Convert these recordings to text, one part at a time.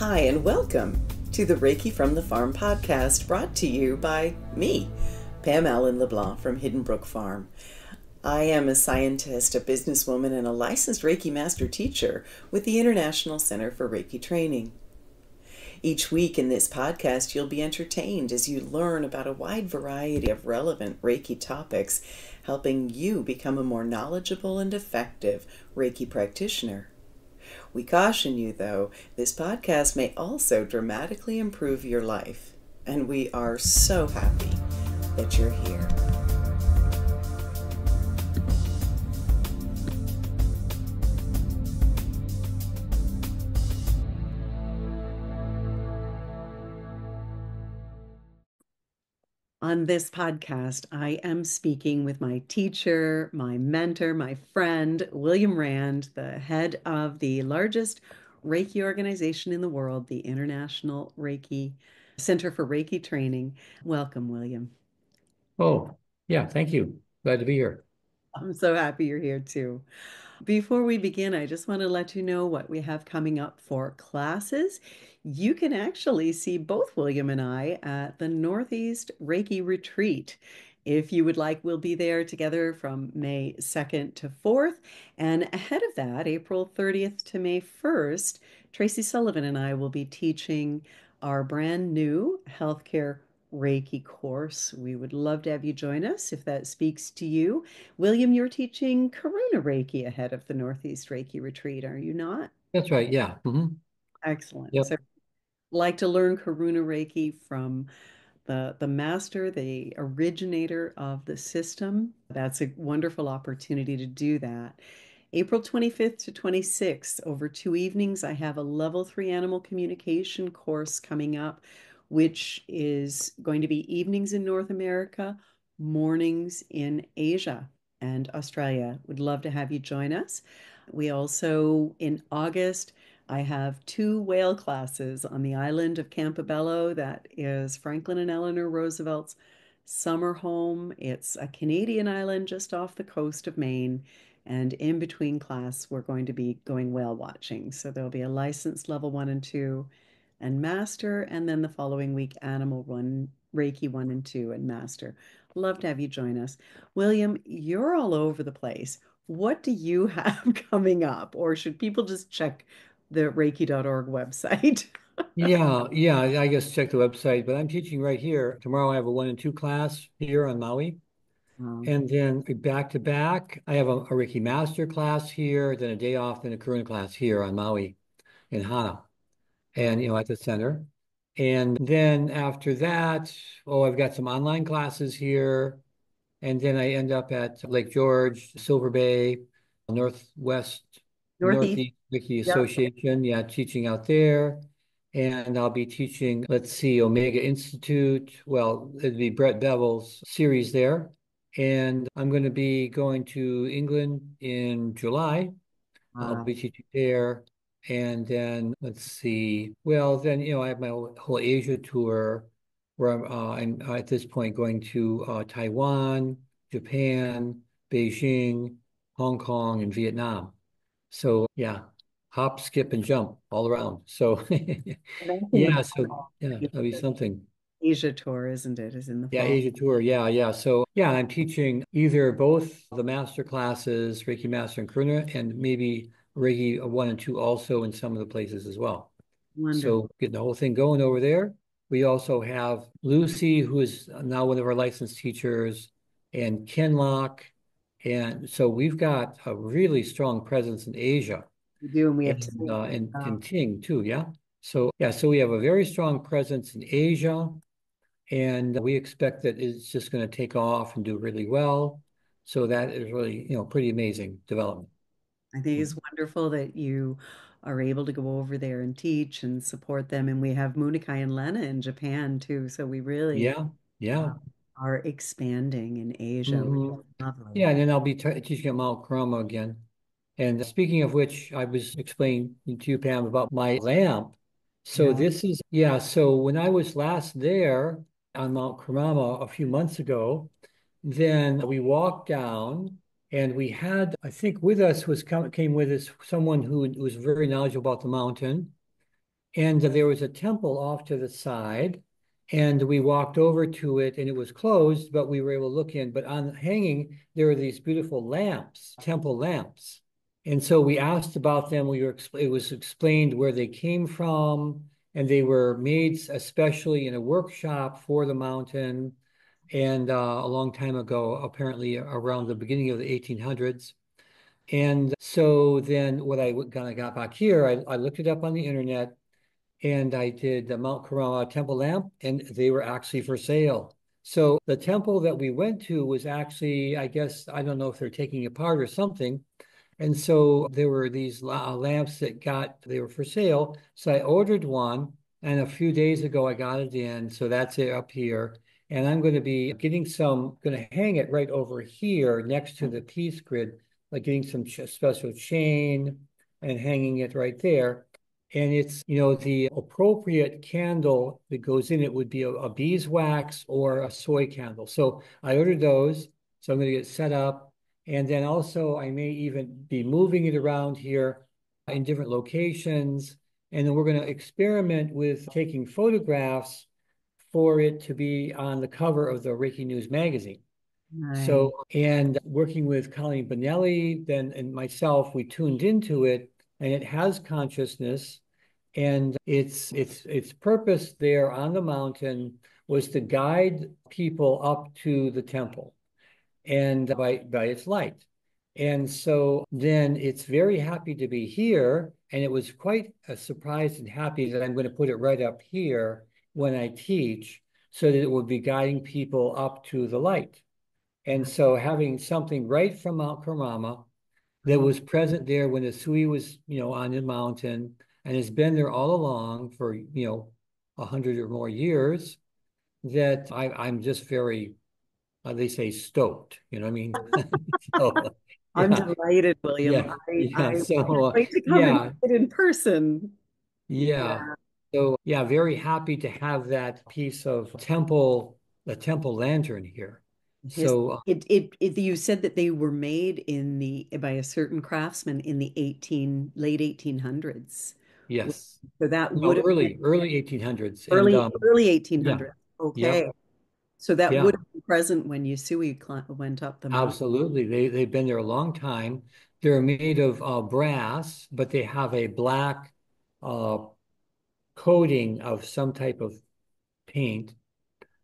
Hi, and welcome to the Reiki from the Farm podcast brought to you by me, Pam Allen-LeBlanc from Hidden Brook Farm. I am a scientist, a businesswoman, and a licensed Reiki master teacher with the International Center for Reiki Training. Each week in this podcast, you'll be entertained as you learn about a wide variety of relevant Reiki topics, helping you become a more knowledgeable and effective Reiki practitioner. We caution you, though, this podcast may also dramatically improve your life, and we are so happy that you're here. On this podcast, I am speaking with my teacher, my mentor, my friend, William Rand, the head of the largest Reiki organization in the world, the International Reiki Center for Reiki Training. Welcome, William. Oh, yeah, thank you. Glad to be here. I'm so happy you're here too. Before we begin, I just want to let you know what we have coming up for classes. You can actually see both William and I at the Northeast Reiki Retreat. If you would like, we'll be there together from May 2nd to 4th. And ahead of that, April 30th to May 1st, Tracy Sullivan and I will be teaching our brand new healthcare Reiki course. We would love to have you join us if that speaks to you. William, you're teaching Karuna Reiki ahead of the Northeast Reiki retreat, are you not? That's right. Yeah. Excellent. So, Yep. I'd like to learn Karuna Reiki from the master, the originator of the system. That's a wonderful opportunity to do that. April 25th to 26th, over 2 evenings, I have a level 3 animal communication course coming up, which is going to be evenings in North America, mornings in Asia and Australia. Would love to have you join us. We also, in August, I have 2 whale classes on the island of Campobello. That is Franklin and Eleanor Roosevelt's summer home. It's a Canadian island just off the coast of Maine. And in between class, we're going to be going whale watching. So there'll be a licensed level 1 and 2 and master, and then the following week, animal 1, Reiki 1 and 2, and master. Love to have you join us. William, you're all over the place. What do you have coming up? Or should people just check the Reiki.org website? Yeah. I guess check the website, but I'm teaching right here. Tomorrow I have a 1 and 2 class here on Maui. Um, And then back to back, I have a Reiki master class here, then a day off, then a Karuna class here on Maui in Hana and, at the center. And then after that, I've got some online classes here. And then I end up at Lake George, Silver Bay, Northwest, Northeast. Northeast Wiki Yep. Association. Yeah, teaching out there. And I'll be teaching, let's see, Omega Institute. Well, it'd be Brett Bevel's series there. And I'm going to be going to England in July. I'll Uh, be teaching there. And then let's see. Well, then, I have my whole Asia tour where I'm at this point going to Taiwan, Japan, Beijing, Hong Kong, and Vietnam. So yeah, hop, skip, and jump all around. So Announcing the yeah, so fall. yeah, that'll be something. Asia tour, isn't it? Is in the Yeah, fall. Asia tour. Yeah. So yeah, I'm teaching either both the master classes, Reiki Master and Karuna, and maybe Reiki 1 and 2 also in some of the places as well. Wonderful. So getting the whole thing going over there. We also have Lucy, who is now one of our licensed teachers, and Ken Locke. And so we've got a really strong presence in Asia We do, and we have and to. uh, and, and Ting too, yeah. So yeah, so we have a very strong presence in Asia. And we expect that it's just going to take off and do really well. So that is really, pretty amazing development. I think it's wonderful that you are able to go over there and teach and support them. And we have Munikai and Lena in Japan too. So we really Yeah, uh, yeah. are expanding in Asia, which is hmm lovely. Yeah, and then I'll be teaching at Mount Karama again. And speaking of which, I was explaining to you, Pam, about my lamp. So Yeah. this is, yeah, so when I was last there on Mount Karama a few months ago, then we walked down and we had, I think with us came with us someone who was very knowledgeable about the mountain. And there was a temple off to the side, and we walked over to it, and it was closed, but we were able to look in. But on hanging, there were these beautiful lamps, temple lamps. And so we asked about them. It was explained where they came from, and they were made especially in a workshop for the mountain, and a long time ago, apparently around the beginning of the 1800s. And so then what I kind of got back here, I looked it up on the internet, and I did the Mount Karuna temple lamp, and they were actually for sale. So the temple that we went to was actually, I guess, I don't know if they're taking it apart or something. And so there were these lamps they were for sale. So I ordered one, and a few days ago I got it in. So that's it up here. And I'm going to be going to hang it right over here next to the peace grid, like getting some special chain and hanging it right there. And it's, the appropriate candle that goes in it would be a beeswax or a soy candle. So I ordered those. So I'm going to get set up. And then also, I may even be moving it around here in different locations. And then we're going to experiment with taking photographs for it to be on the cover of the Reiki News magazine. Right. So, and working with Colleen Bonelli, then and myself, we tuned into it, and it has consciousness, and its purpose there on the mountain was to guide people up to the temple and by its light. And so then it's very happy to be here. And it was quite a surprise and happy that I'm going to put it right up here when I teach so that it will be guiding people up to the light. And so having something right from Mount Karama that was present there when Usui was, on the mountain and has been there all along for, 100 or more years, that I'm just very they say stoked, you know what I mean? So, I'm yeah, delighted, William. yeah, I yeah. can't So, wait to come and yeah, see it in person. yeah. Yeah. So, yeah, very happy to have that piece of temple, the temple lantern here. His, So, you said that they were made by a certain craftsman in the late 1800s. yes. So that No, would have been early 1800s. And early yeah, 1800s. Okay. yep, So that would yeah, have been present when Usui went up the mountain. absolutely. They've been there a long time. They're made of brass, but they have a black uh, coating of some type of paint.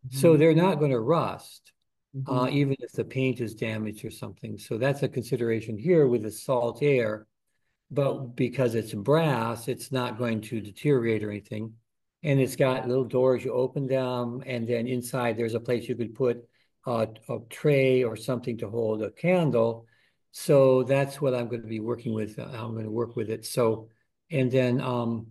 So Mhm. they're not going to rust, Mhm. even if the paint is damaged or something. So that's a consideration here with the salt air. But because it's brass, it's not going to deteriorate or anything. And it's got little doors, you open them, and then inside there's a place you could put a tray or something to hold a candle. So that's what I'm going to be working with. I'm going to work with it. So, and then uh,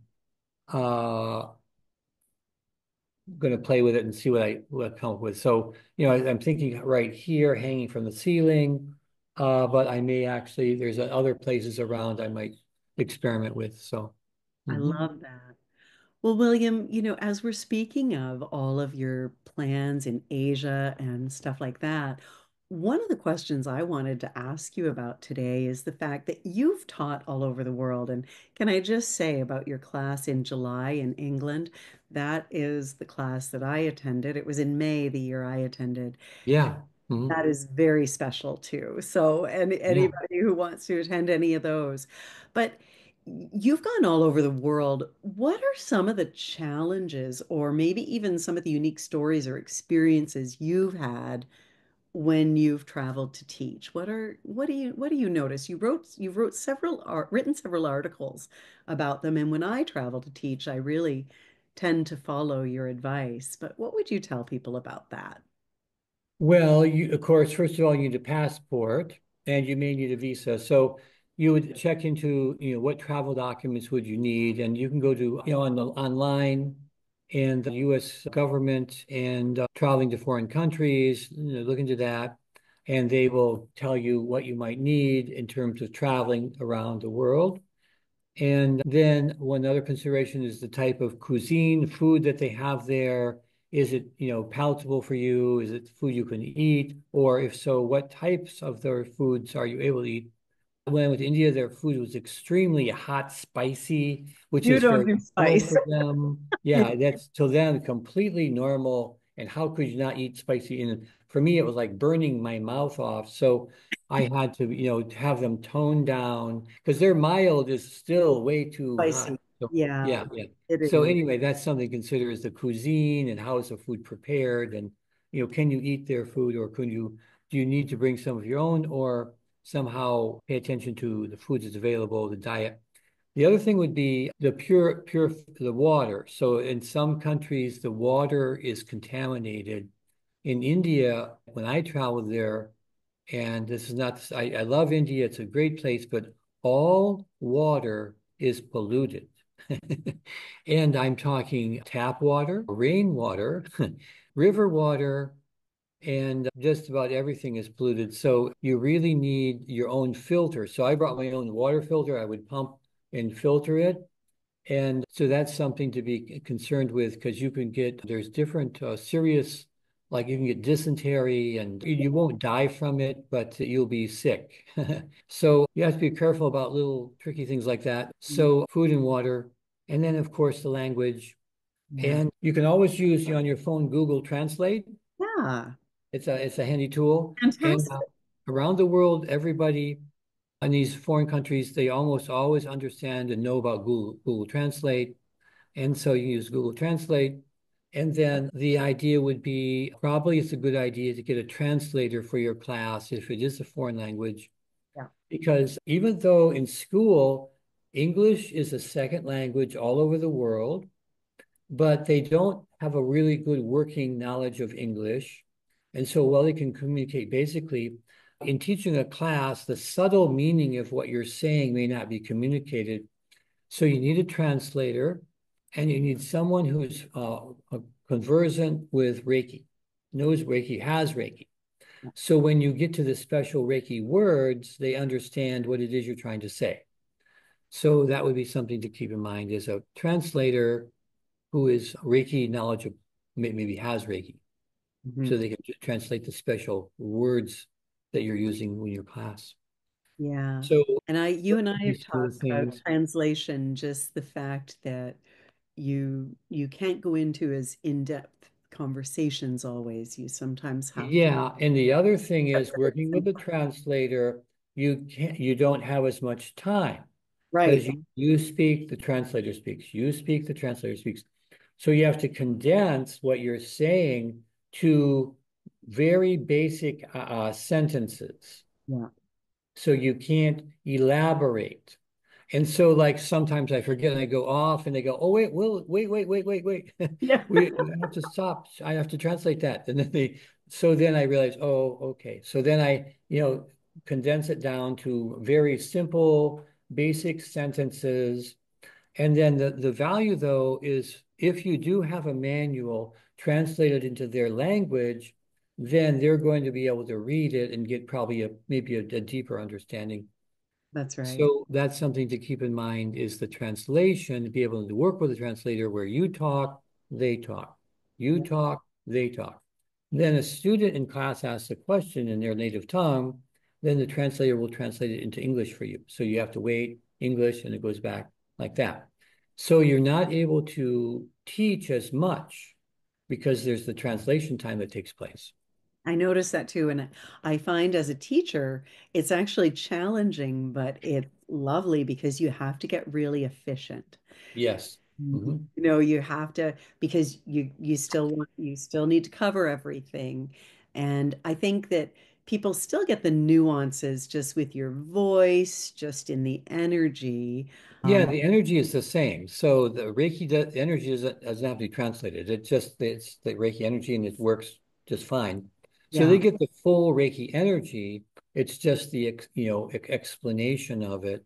going to play with it and see what I come up with. So, I'm thinking right here, hanging from the ceiling, but I may actually, there's other places around I might experiment with. So, I mhm. love that. Well, William, as we're speaking of all of your plans in Asia and stuff like that, one of the questions I wanted to ask you about today is the fact that you've taught all over the world. And can I just say about your class in July in England? That is the class that I attended. It was in May, the year I attended. Yeah, mhm. That is very special too. So, Yeah. anybody who wants to attend any of those. But you've gone all over the world. What are some of the challenges, or maybe even some of the unique stories or experiences you've had when you've traveled to teach? What do you notice? You've written several articles about them, and when I travel to teach, I really tend to follow your advice. But what would you tell people about that? Well, of course, first of all, you need a passport and you may need a visa. So you would check into, what travel documents would you need, and you can go to, online and the U.S. government and traveling to foreign countries, look into that, and they will tell you what you might need in terms of traveling around the world. And then one other consideration is the type of cuisine, food that they have there. Is it, palatable for you? Is it food you can eat? Or if so, what types of their foods are you able to eat? When I went to India, their food was extremely hot, spicy, which You is don't very do normal spice. for them. Yeah, Yeah, that's to them completely normal. And how could you not eat spicy? And for me, it was like burning my mouth off. So I had to, have them tone down because their mild is still way too spicy. hot. So Yeah, yeah, yeah. it So is. anyway, that's something to consider is the cuisine and how is the food prepared, and can you eat their food, or do you need to bring some of your own, or somehow pay attention to the foods that's available, the diet. The other thing would be the water. So in some countries, the water is contaminated. In India, when I traveled there, and this is not, I love India, it's a great place, but all water is polluted. And I'm talking tap water, rainwater, river water, and just about everything is polluted. So you really need your own filter. So I brought my own water filter. I would pump and filter it. And so that's something to be concerned with because there's different serious, like you can get dysentery and you won't die from it, but you'll be sick. So you have to be careful about little tricky things like that. So food and water, and then of course the language. Yeah. And you can always use on your phone Google Translate. Yeah. It's a handy tool. And Fantastic. around the world, everybody in these foreign countries, they almost always understand and know about Google Translate. And so you use Google Translate. And then the idea would be probably it's a good idea to get a translator for your class if it is a foreign language. Yeah. Because even though in school, English is a second language all over the world, but they don't have a really good working knowledge of English. And so while they can communicate basically, in teaching a class, the subtle meaning of what you're saying may not be communicated. So you need a translator and you need someone who's conversant with Reiki, knows Reiki, has Reiki. So when you get to the special Reiki words, they understand what it is you're trying to say. So that would be something to keep in mind is a translator who is Reiki knowledgeable, maybe has Reiki, Mhm. so they can translate the special words that you're using in your class. Yeah. So And you those and I would be have some of the talked about things. translation, just the fact that you can't go into as in-depth conversations always. You sometimes have to Yeah, and the other thing cut is to the working with a simple. translator, you don't have as much time because Right. you speak, the translator speaks, you speak, the translator speaks. So you have to condense what you're saying to very basic sentences. Yeah. So you can't elaborate. And so like sometimes I forget and I go off and they go, oh wait, wait. Yeah. We have to stop. I have to translate that. And then then I realize, oh, okay. So then I, condense it down to very simple, basic sentences. And then the value though is if you do have a manual translated into their language, then they're going to be able to read it and get probably maybe a deeper understanding. That's right. So that's something to keep in mind is the translation, to be able to work with a translator where you talk, they talk. You Yeah. talk, they talk. Then a student in class asks a question in their native tongue, then the translator will translate it into English for you. So you have to wait, English, and it goes back like that. So you're not able to teach as much because there's the translation time that takes place. I notice that too. And I find as a teacher, it's actually challenging, but it's lovely because you have to get really efficient. Yes. You Mhm. know, you have to because you still need to cover everything. And I think that people still get the nuances just with your voice, just in the energy. Yeah, Um, the energy is the same. So the Reiki energy doesn't have to be translated. It's the Reiki energy and it works just fine. So they yeah. get the full Reiki energy. It's just the explanation of it.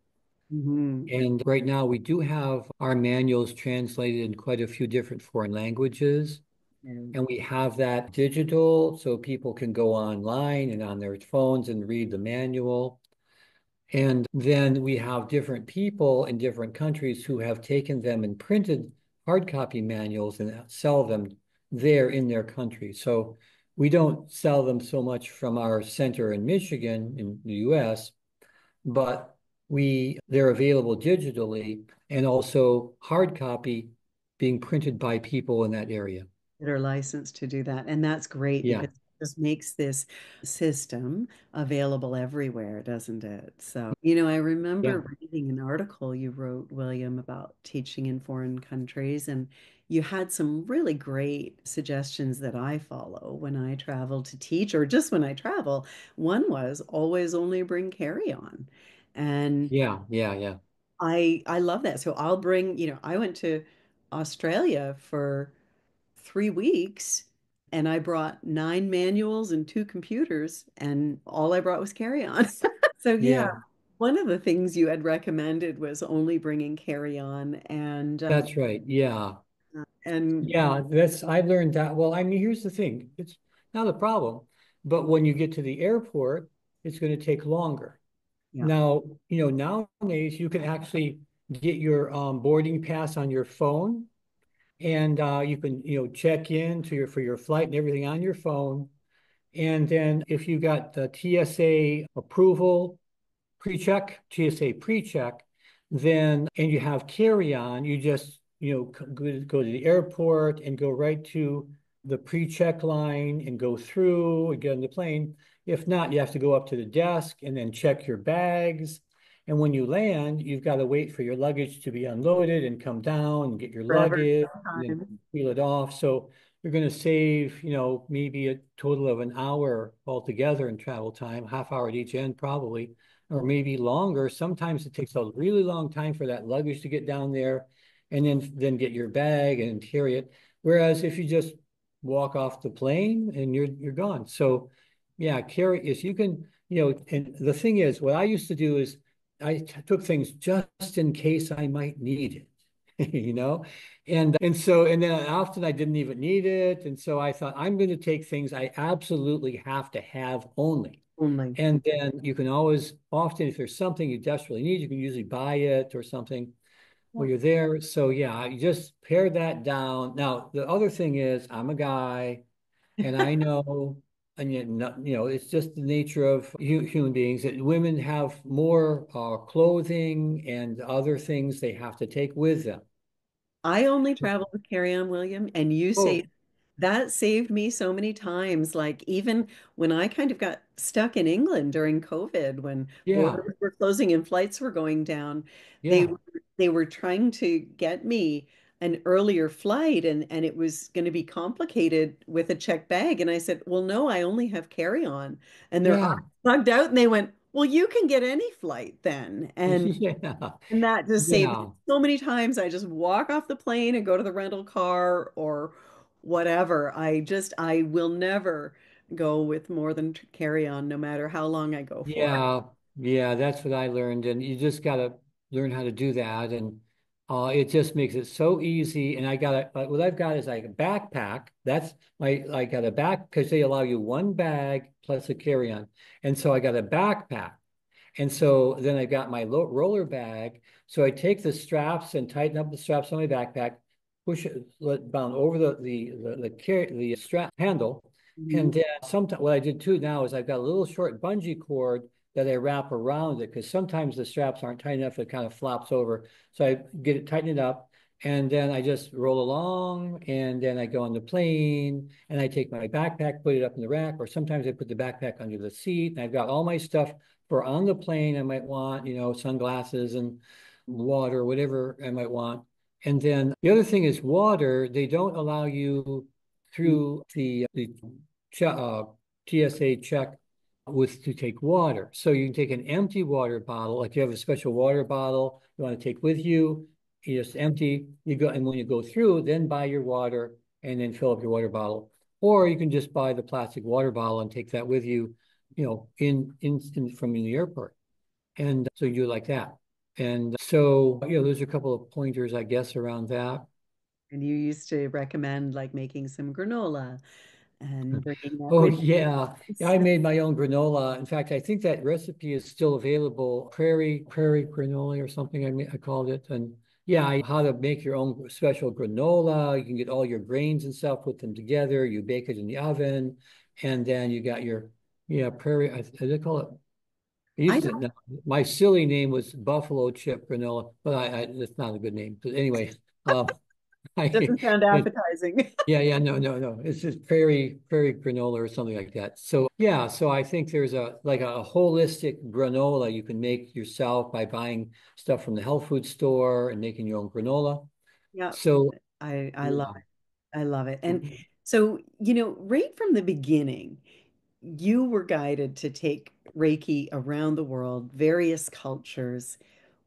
Hmm. And right now we do have our manuals translated in quite a few different foreign languages. And we have that digital so people can go online and on their phones and read the manual. And then we have different people in different countries who have taken them and printed hard copy manuals and sell them there in their country. So we don't sell them so much from our center in Michigan in the US, but they're available digitally and also hard copy being printed by people in that area. that are licensed to do that. And that's great Yeah, because it just makes this system available everywhere, doesn't it? So, I yeah, remember reading an article you wrote, William, about teaching in foreign countries, and you had some really great suggestions that I follow when I travel to teach or just when I travel. One was always only bring carry-on. And yeah, yeah, yeah, I love that. So I'll bring, I went to Australia for 3 weeks and I brought 9 manuals and 2 computers, and all I brought was carry-on. So yeah, yeah. one of the things you had recommended was only bringing carry-on That's right. Yeah. and Yeah, I learned that. Well, I mean, here's the thing. It's not a problem, but when you get to the airport, it's going to take longer. yeah, Now, nowadays you can actually get your boarding pass on your phone, and you can, check in for your flight and everything on your phone. And then if you got the TSA approval, pre-check, TSA pre-check, then, and you have carry-on, you just, go to the airport and go right to the pre-check line and go through and get on the plane. If not, you have to go up to the desk and then check your bags. And when you land, you've got to wait for your luggage to be unloaded and come down and get your forever luggage and then sometimes. peel it off. So you're going to save, maybe a total of an hour altogether in travel time, half hour at each end, probably, or maybe longer. Sometimes it takes a really long time for that luggage to get down there and then get your bag and carry it. Whereas if you just walk off the plane and you're gone. So yeah, carry is you can, and the thing is, what I used to do is took things just in case I might need it, and then often I didn't even need it. And so I thought I'm going to take things I absolutely have to have only. Only. And then you can always, often, if there's something you desperately need, you can usually buy it or something Yeah. while you're there. So yeah, you just pare that down. Now, the other thing is, I'm a guy, and I know, and yet, it's just the nature of human beings that women have more clothing and other things they have to take with them. I only travel with carry-on, William, and you say Oh, that saved me so many times. Like even when I kind of got stuck in England during COVID, when yeah, borders were closing and flights were going down, they yeah, they were trying to get me an earlier flight, and it was going to be complicated with a checked bag. And I said, "Well, no, I only have carry-on." And their eyes yeah, bugged out, and they went, "Well, you can get any flight then." yeah, And that just saved me yeah. so many times. I just walk off the plane and go to the rental car or whatever. I will never go with more than carry on, no matter how long I go for. Yeah, yeah, that's what I learned. And you just got to learn how to do that. And it just makes it so easy. And what I've got is like a backpack. I got a back because they allow you one bag plus a carry-on. And so I got a backpack. And so then I got my roller bag. So I take the straps and tighten up the straps on my backpack, push it down over the strap handle. Mhm. And then sometimes what I did too now is I've got a little short bungee cord that I wrap around it because sometimes the straps aren't tight enough, it kind of flops over. So I get it, tighten it up, and then I just roll along, and then I go on the plane, and I take my backpack, put it up in the rack, or sometimes I put the backpack under the seat, and I've got all my stuff for on the plane. I might want, sunglasses and water, whatever I might want. And then the other thing is water. They don't allow you through the TSA check to take water. So you can take an empty water bottle, like you have a special water bottle you want to take with you. You just empty, you go, and when you go through, then buy your water and then fill up your water bottle. Or you can just buy the plastic water bottle and take that with you, in from the airport. And so you do it like that. And so, those are a couple of pointers, I guess, around that. And you used to recommend like making some granola and bringing that Oh with yeah. Yeah, us. I made my own granola. In fact, I think that recipe is still available. Prairie granola or something I called it. And yeah, how to make your own special granola. You can get all your grains and stuff, put them together. You bake it in the oven, and then you got your, yeah, prairie. I they call it. I I used to, don't, no, my silly name was Buffalo Chip Granola, but that's not a good name. But anyway, um, I, doesn't sound it, appetizing. yeah, no, no. It's just prairie granola or something like that. So yeah, so I think there's a holistic granola you can make yourself by buying stuff from the health food store and making your own granola. Yeah, So I love yeah. it. I love it. And so, you know, right from the beginning, you were guided to take Reiki around the world, various cultures.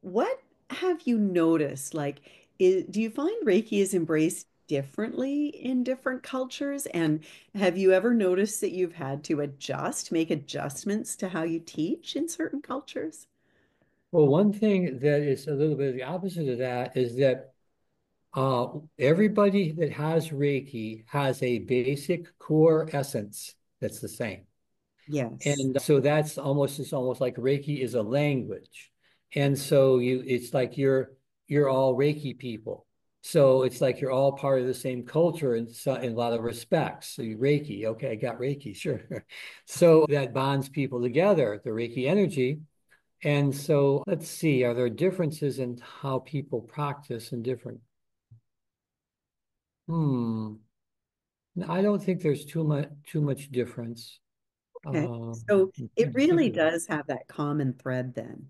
What have you noticed? Like, do you find Reiki is embraced differently in different cultures? And have you ever noticed that you've had to make adjustments to how you teach in certain cultures? Well, one thing that is a little bit of the opposite of that is that everybody that has Reiki has a basic core essence that's the same. Yes. And so that's almost it's almost like Reiki is a language. And so it's like you're all Reiki people. So it's like you're all part of the same culture in a lot of respects. So you Reiki, okay, I got Reiki, sure. So that bonds people together, the Reiki energy. And so let's see, are there differences in how people practice in different? Hmm. I don't think there's too much difference. Okay. So I'm it trying to think really of it. does have that common thread then.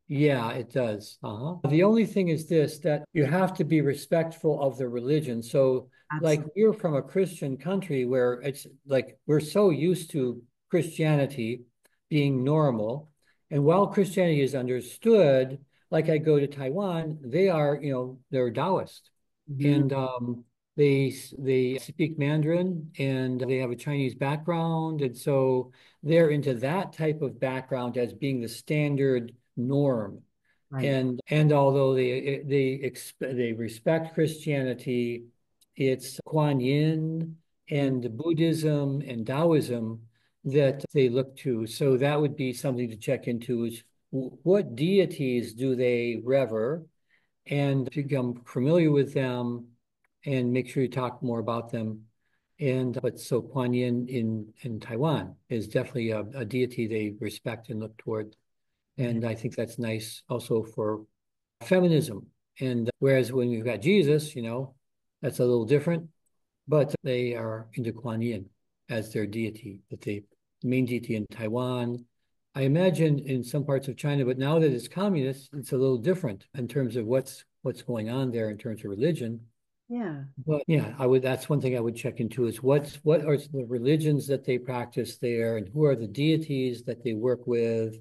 Yeah, it does. The only thing is this, that you have to be respectful of the religion. So, like, Absolutely. we're from a Christian country where it's like we're so used to Christianity being normal. And while Christianity is understood, like I go to Taiwan, they're Taoist. Mhm. And they speak Mandarin and they have a Chinese background. And so they're into that type of background as being the standard norm. Right. And although they respect Christianity, it's Kuan Yin Mm. and Buddhism and Taoism that they look to. So that would be something to check into is what deities do they rever and become familiar with them and make sure you talk more about them. And but so Kuan Yin in Taiwan is definitely a deity they respect and look toward. Yeah. And I think that's nice also for feminism. And whereas when you've got Jesus, that's a little different, but they are into Kuan Yin as their deity, that they main deity in Taiwan. I imagine in some parts of China, but now that it's communist, it's a little different in terms of what's going on there in terms of religion. Yeah. But yeah, that's one thing I would check into is what are the religions that they practice there and who are the deities that they work with.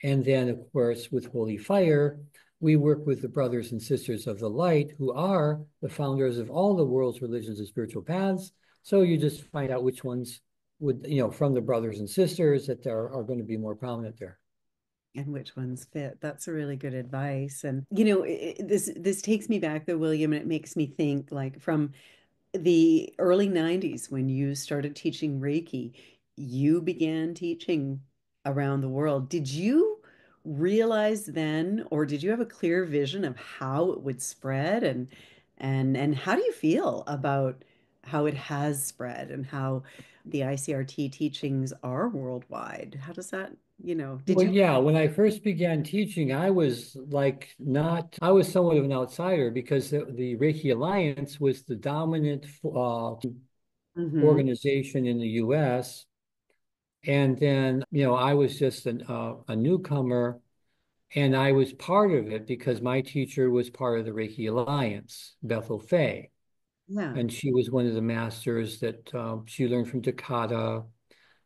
And then of course with Holy Fire, we work with the brothers and sisters of the light who are the founders of all the world's religions and spiritual paths. So you just find out which ones would, from the brothers and sisters that are going to be more prominent there. And which ones fit. That's a really good advice. And this takes me back though, William, and it makes me think like from the early 90s when you started teaching Reiki, you began teaching around the world. Did you realize then, or did you have a clear vision of how it would spread and how do you feel about how it has spread and how the ICRT teachings are worldwide? How does that, did Well, you? yeah, when I first began teaching, I was somewhat of an outsider because the Reiki Alliance was the dominant Hmm. organization in the US. And then, I was just a newcomer and I was part of it because my teacher was part of the Reiki Alliance, Bethel Fay. Yeah. And she was one of the masters that she learned from Takata.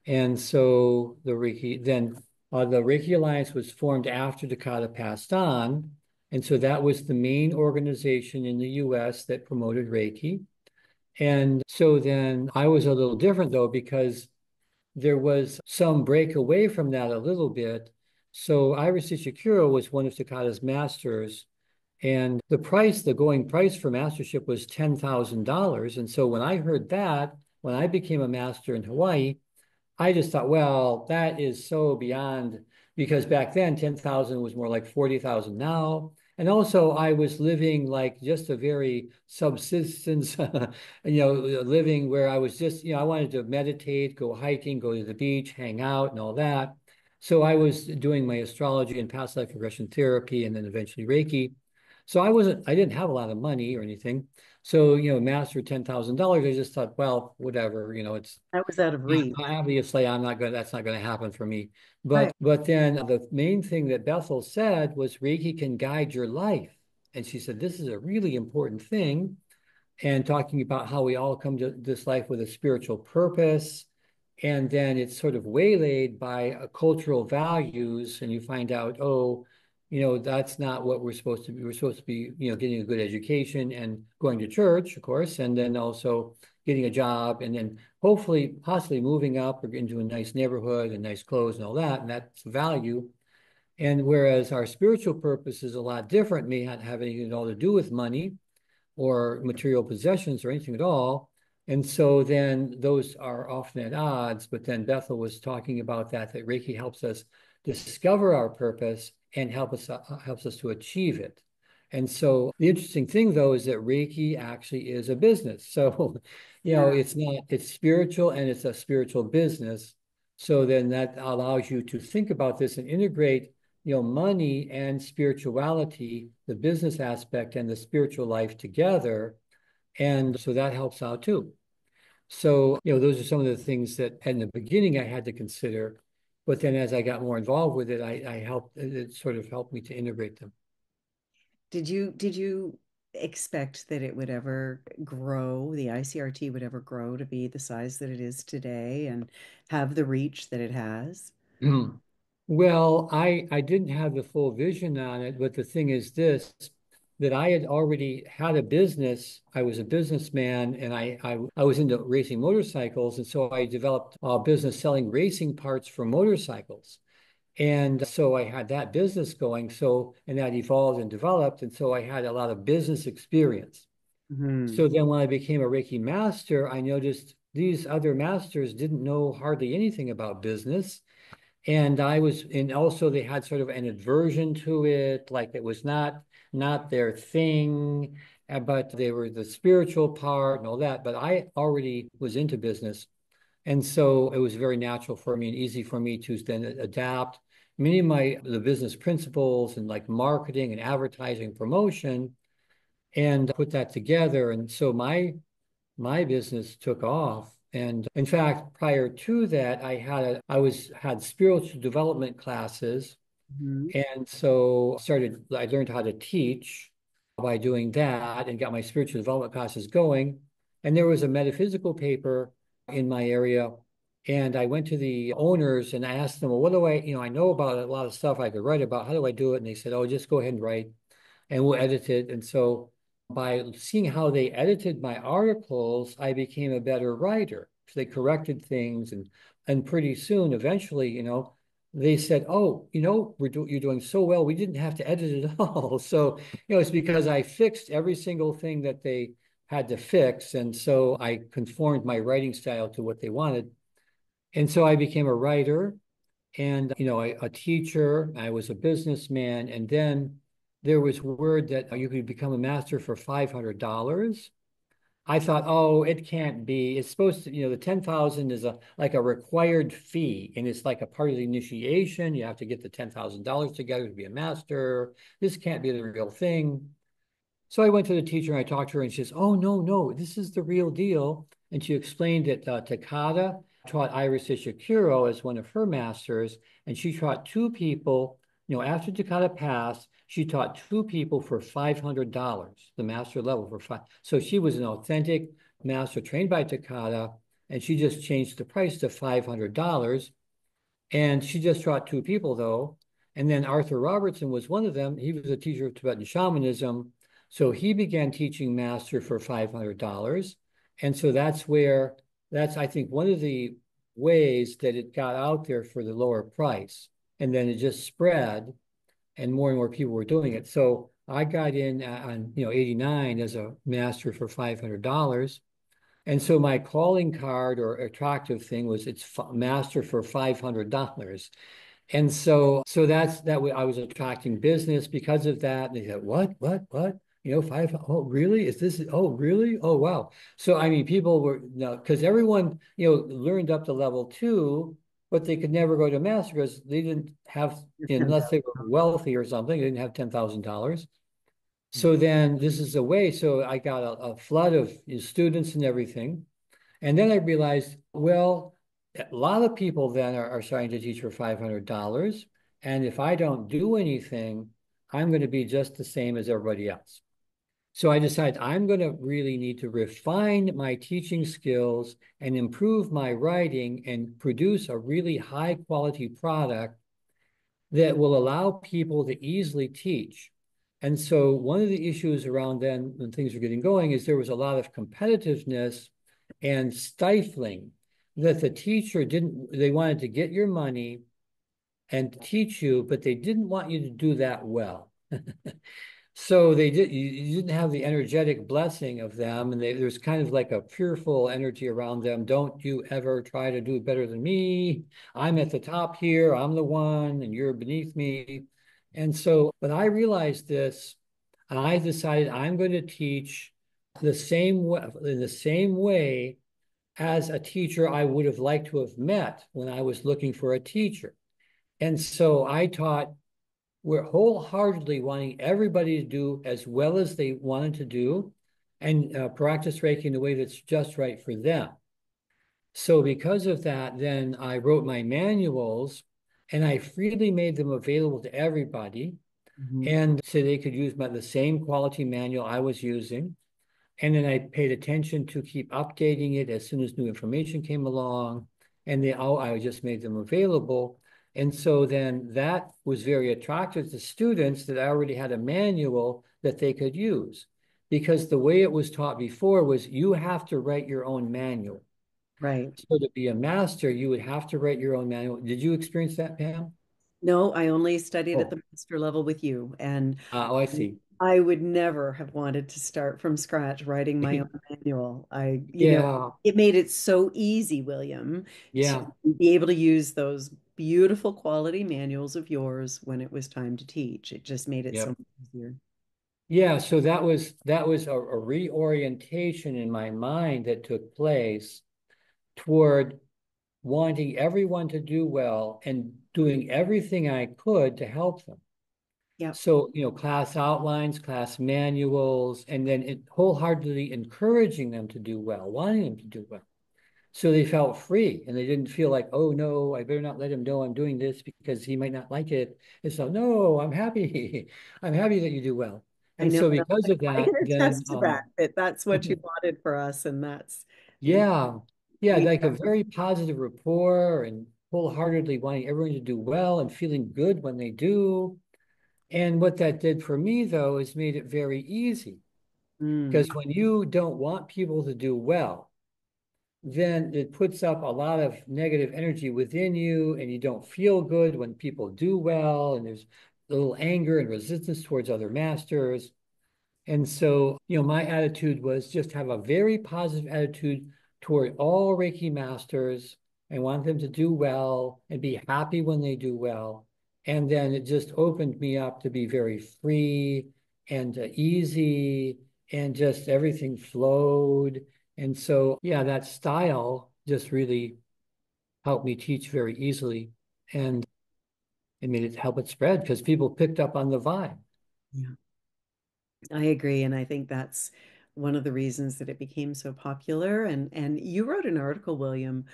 And so the Reiki Alliance was formed after Takata passed on. And so that was the main organization in the US that promoted Reiki. And so then I was a little different though, because there was some break away from that a little bit. So Iris Ishikuro was one of Takata's masters. And the going price for mastership was $10,000. And so when I heard that, when I became a master in Hawaii, I just thought, well, that is so beyond because back then 10,000 was more like 40,000 now. And also I was living like just a very subsistence, living where I was just, I wanted to meditate, go hiking, go to the beach, hang out and all that. So I was doing my astrology and past life regression therapy and then eventually Reiki. So I didn't have a lot of money or anything. So, master $10,000, I just thought, well, whatever, it's That was out of reach. obviously that's not going to happen for me. Right. But then the main thing that Bethel said was Reiki can guide your life. And she said, this is a really important thing. And talking about how we all come to this life with a spiritual purpose. And then it's sort of waylaid by cultural values. And you find out, oh, that's not what we're supposed to be. We're supposed to be, getting a good education and going to church, of course, and then also getting a job and then hopefully, possibly moving up or into a nice neighborhood and nice clothes and all that. And that's value. And whereas our spiritual purpose is a lot different, may not have anything at all to do with money or material possessions or anything at all. And so then those are often at odds. But then Bethel was talking about that Reiki helps us discover our purpose and helps us to achieve it. And so the interesting thing, though, is that Reiki actually is a business. So, Yeah. it's spiritual and it's a spiritual business. So then that allows you to think about this and integrate money and spirituality, the business aspect and the spiritual life together. And so that helps out too. So, those are some of the things that in the beginning I had to consider. But then as I got more involved with it, it sort of helped me to integrate them. Did you expect that it would ever grow, the ICRT would ever grow to be the size that it is today and have the reach that it has? Well, I didn't have the full vision on it, but the thing is this, that I had already had a business. I was a businessman and I was into racing motorcycles. And so I developed a business selling racing parts for motorcycles. And so I had that business going. So, and that evolved and developed. And so I had a lot of business experience. Hmm. So then when I became a Reiki master, I noticed these other masters didn't know hardly anything about business. And also they had sort of an aversion to it, like it was not their thing, but they were the spiritual part and all that. But I already was into business. And so it was very natural for me and easy for me to then adapt many of the business principles and like marketing and advertising promotion and put that together. And so my business took off. And in fact, prior to that, had spiritual development classes. Hmm. And so I learned how to teach by doing that and got my spiritual development classes going. And there was a metaphysical paper in my area. And I went to the owners and I asked them, well, what do I know about a lot of stuff I could write about. How do I do it? And they said, oh, just go ahead and write and we'll edit it. And so by seeing how they edited my articles, I became a better writer. So they corrected things and pretty soon, eventually, they said, "Oh, you're doing so well. We didn't have to edit it at all." So, it's because I fixed every single thing that they had to fix, and so I conformed my writing style to what they wanted. And so I became a writer, and a teacher. I was a businessman, and then there was word that you could become a master for $500. I thought, oh, it can't be. It's supposed to, the 10,000 is like a required fee, and it's like a part of the initiation. You have to get the $10,000 together to be a master. This can't be the real thing. So I went to the teacher and I talked to her and she says, oh, no, no, this is the real deal. And she explained that Takada taught Iris Ishikuro as one of her masters, and she taught two people, after Takada passed, she taught two people for $500, the master level for five. So she was an authentic master trained by Takada, and she just changed the price to $500. And she just taught two people, though. And then Arthur Robertson was one of them. He was a teacher of Tibetan shamanism. So he began teaching master for $500. And so that's, I think, one of the ways that it got out there for the lower price. And then it just spread and more people were doing it. So I got in on, 89 as a master for $500. And so my calling card or attractive thing was it's master for $500. And so I was attracting business because of that. And they said, what? Five, oh, really? Oh, really? Oh, wow. So, I mean, people were, no, because everyone, learned up to level 2, but they could never go to master because they didn't have, Your unless they were 10,000. wealthy or something, they didn't have $10,000. So then this is a way. So I got a flood of students and everything. And then I realized, well, a lot of people then are starting to teach for $500. And if I don't do anything, I'm going to be just the same as everybody else. So I decided I'm going to really need to refine my teaching skills and improve my writing and produce a really high quality product that will allow people to easily teach. And so one of the issues around then when things were getting going is there was a lot of competitiveness and stifling that the teacher didn't, they wanted to get your money and teach you, but they didn't want you to do that well. So they did, you didn't have the energetic blessing of them, and there's kind of like a fearful energy around them. Don't you ever try to do better than me. I'm at the top here, I'm the one, and you're beneath me. And so when I realized this, I decided I'm going to teach the same way, in the same way as a teacher I would have liked to have met when I was looking for a teacher. And so I taught, we're wholeheartedly wanting everybody to do as well as they wanted to do and practice Reiki in a way that's just right for them. So because of that, then I wrote my manuals and I freely made them available to everybody. Mhm. And so they could use the same quality manual I was using. And then I paid attention to keep updating it as soon as new information came along. And I just made them available. And so then that was very attractive to students that I already had a manual that they could use. Because the way it was taught before was you have to write your own manual. Right. So to be a master, you would have to write your own manual. Did you experience that, Pam? No, I only studied at Oh, the master level with you, and I see. I would never have wanted to start from scratch writing my own manual. Yeah, It made it so easy, William, to yeah. be able to use those beautiful quality manuals of yours when it was time to teach. It just made it so Yep. much easier. Yeah, so that was a reorientation in my mind that took place toward wanting everyone to do well and doing everything I could to help them. Yep. So, class outlines, class manuals, and then wholeheartedly encouraging them to do well, wanting them to do well. So they felt free and they didn't feel like, oh no, I better not let him know I'm doing this because he might not like it. And so, no, I'm happy. I'm happy that you do well. I And know. so And because of I that, can then attest to that, that that's what you wanted for us, and that's yeah, yeah, we like a very positive rapport and wholeheartedly wanting everyone to do well and feeling good when they do. And what that did for me though is made it very easy because mm, when you don't want people to do well, then it puts up a lot of negative energy within you and you don't feel good when people do well and there's a little anger and resistance towards other masters. And so, my attitude was just have a very positive attitude toward all Reiki masters. I want them to do well and be happy when they do well. And then it just opened me up to be very free and easy and just everything flowed. And so, yeah, that style just really helped me teach very easily. And it made it help it spread because people picked up on the vibe. yeah, I agree, and I think that's one of the reasons that it became so popular. And you wrote an article, William,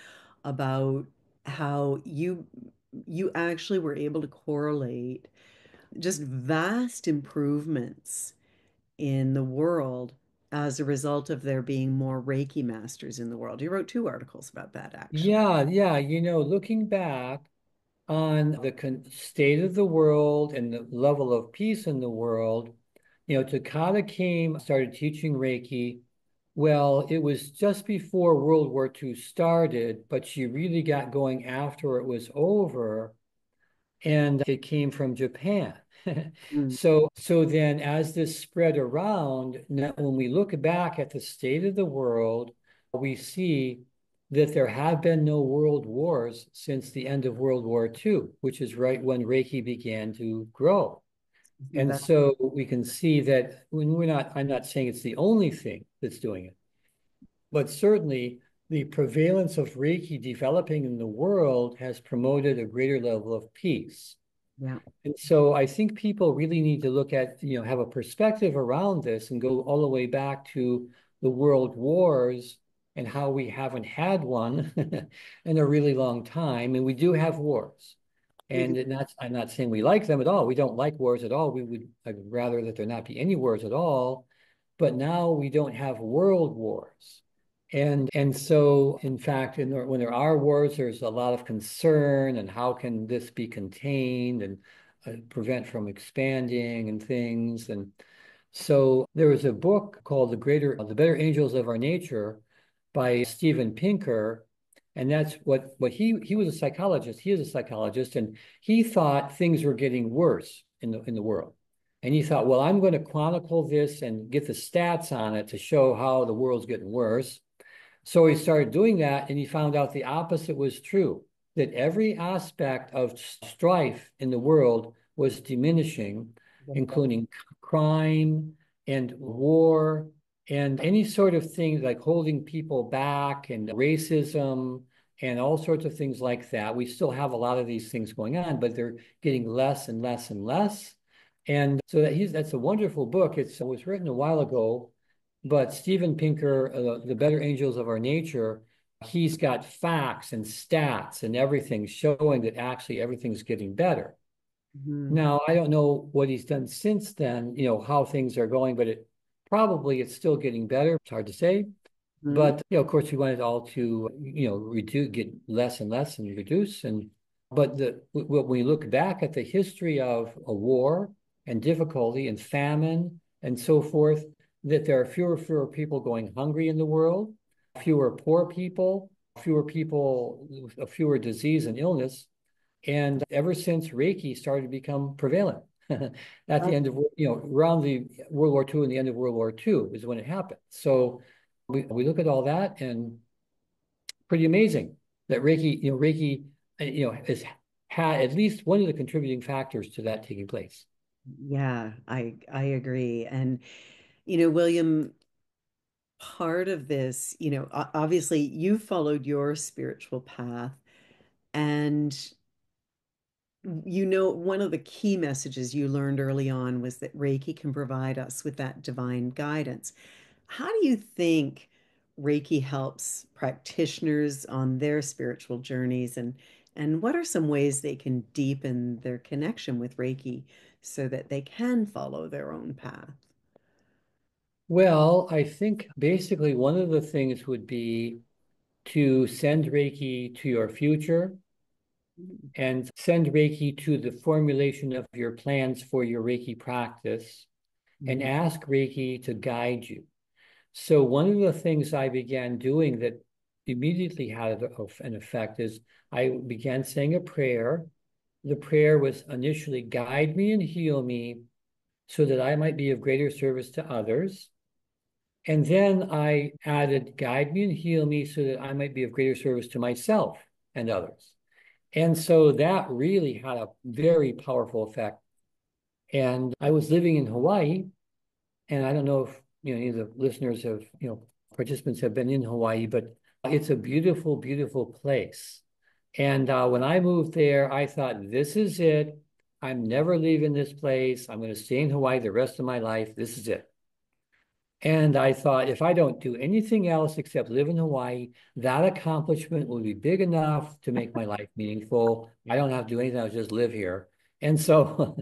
about how you actually were able to correlate just vast improvements in the world as a result of there being more Reiki masters in the world. You wrote two articles about that, actually. Yeah, yeah. Looking back on the state of the world and the level of peace in the world, Takata started teaching Reiki. Well, it was just before World War II started, but she really got going after it was over and it came from Japan. Mm. So then as this spread around, now when we look back at the state of the world, we see that there have been no world wars since the end of World War II, which is right when Reiki began to grow. Isn't And that so we can see that I'm not saying it's the only thing that's doing it, but certainly the prevalence of Reiki developing in the world has promoted a greater level of peace. Yeah. And so I think people really need to look at, have a perspective around this and go all the way back to the world wars and how we haven't had one in a really long time. And we do have wars. Mhm. And I'm not saying we like them at all. We don't like wars at all. I'd rather that there not be any wars at all. But now we don't have world wars. And so, in fact, when there are wars, there's a lot of concern and how can this be contained and prevent from expanding and things. And so there was a book called The Better Angels of Our Nature by Steven Pinker. And that's what he was a psychologist. He is a psychologist, and he thought things were getting worse in the world. And he thought, well, I'm going to chronicle this and get the stats on it to show how the world's getting worse. So he started doing that, and he found out the opposite was true, that every aspect of strife in the world was diminishing, including crime and war and any sort of thing like holding people back and racism and all sorts of things like that. We still have a lot of these things going on, but they're getting less and less and less. And so that's a wonderful book. It was written a while ago, but Steven Pinker, The Better Angels of Our Nature, he's got facts and stats and everything showing that actually everything's getting better. Mhm. Now, I don't know what he's done since then, how things are going, but it's still getting better. It's hard to say. Mhm. But, of course, we want it all to, reduce, get less and less and reduce. But when we look back at the history of a war and difficulty and famine and so forth, that there are fewer people going hungry in the world, fewer poor people, fewer disease and illness. And ever since Reiki started to become prevalent at the end of, around the World War II and the end of World War II is when it happened. So we look at all that and pretty amazing that Reiki, has had at least one of the contributing factors to that taking place. Yeah, I agree. And William, part of this, obviously you followed your spiritual path, and one of the key messages you learned early on was that Reiki can provide us with that divine guidance. How do you think Reiki helps practitioners on their spiritual journeys, and what are some ways they can deepen their connection with Reiki so that they can follow their own path? Well, I think basically one of the things would be to send Reiki to your future and send Reiki to the formulation of your plans for your Reiki practice and Mhm. ask Reiki to guide you. So one of the things I began doing that immediately had an effect is I began saying a prayer. The prayer was initially guide me and heal me so that I might be of greater service to others. And then I added guide me and heal me so that I might be of greater service to myself and others. And so that really had a very powerful effect. And I was living in Hawaii, and I don't know if any of the listeners have, participants have been in Hawaii, but it's a beautiful, beautiful place. And when I moved there, I thought, this is it. I'm never leaving this place. I'm going to stay in Hawaii the rest of my life. This is it. And I thought, if I don't do anything else except live in Hawaii, that accomplishment will be big enough to make my life meaningful. I don't have to do anything. I'll just live here. And so,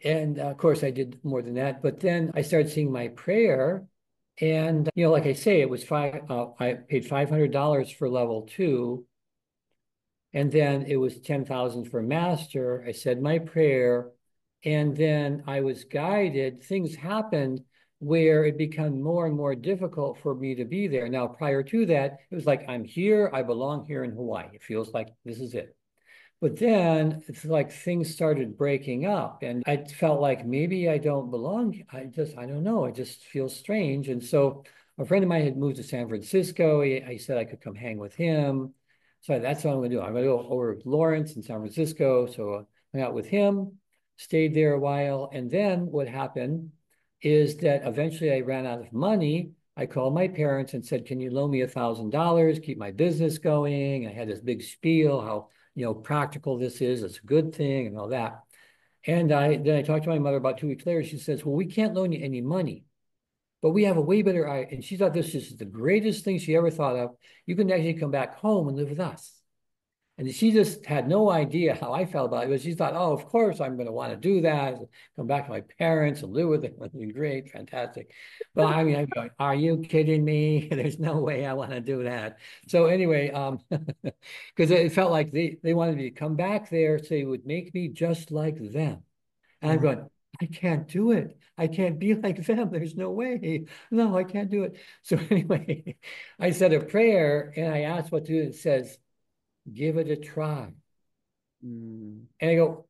and of course, I did more than that. But then I started seeing my prayer. And, like I say, I paid $500 for level 2. And then it was 10,000 for master. I said my prayer. And then I was guided. Things happened where it became more and more difficult for me to be there. Now, prior to that, it was like, I'm here. I belong here in Hawaii. It feels like this is it. But then it's like things started breaking up, and I felt like maybe I don't belong. I don't know. It just feels strange. And so a friend of mine had moved to San Francisco. I said I could come hang with him. So that's what I'm going to do. I'm going to go over to Lawrence in San Francisco. So I hung out with him, stayed there a while. And then what happened is that eventually I ran out of money, I called my parents and said, can you loan me $1,000, keep my business going? I had this big spiel, how, practical this is. It's a good thing and all that. And then I talked to my mother about 2 weeks later. She says, well, we can't loan you any money, but we have a way better, and she thought this is the greatest thing she ever thought of. You can actually come back home and live with us. And she just had no idea how I felt about it, but she thought, oh, of course I'm going to want to do that, come back to my parents and live with them. It'd be great, fantastic. But I mean, I'm going, are you kidding me? There's no way I want to do that. So anyway, because it felt like they wanted me to come back there so it would make me just like them. And I'm Wow. going, I can't do it. I can't be like them. There's no way. No, I can't do it. So anyway, I said a prayer and I asked what to do. It says, give it a try. Mm. And I go,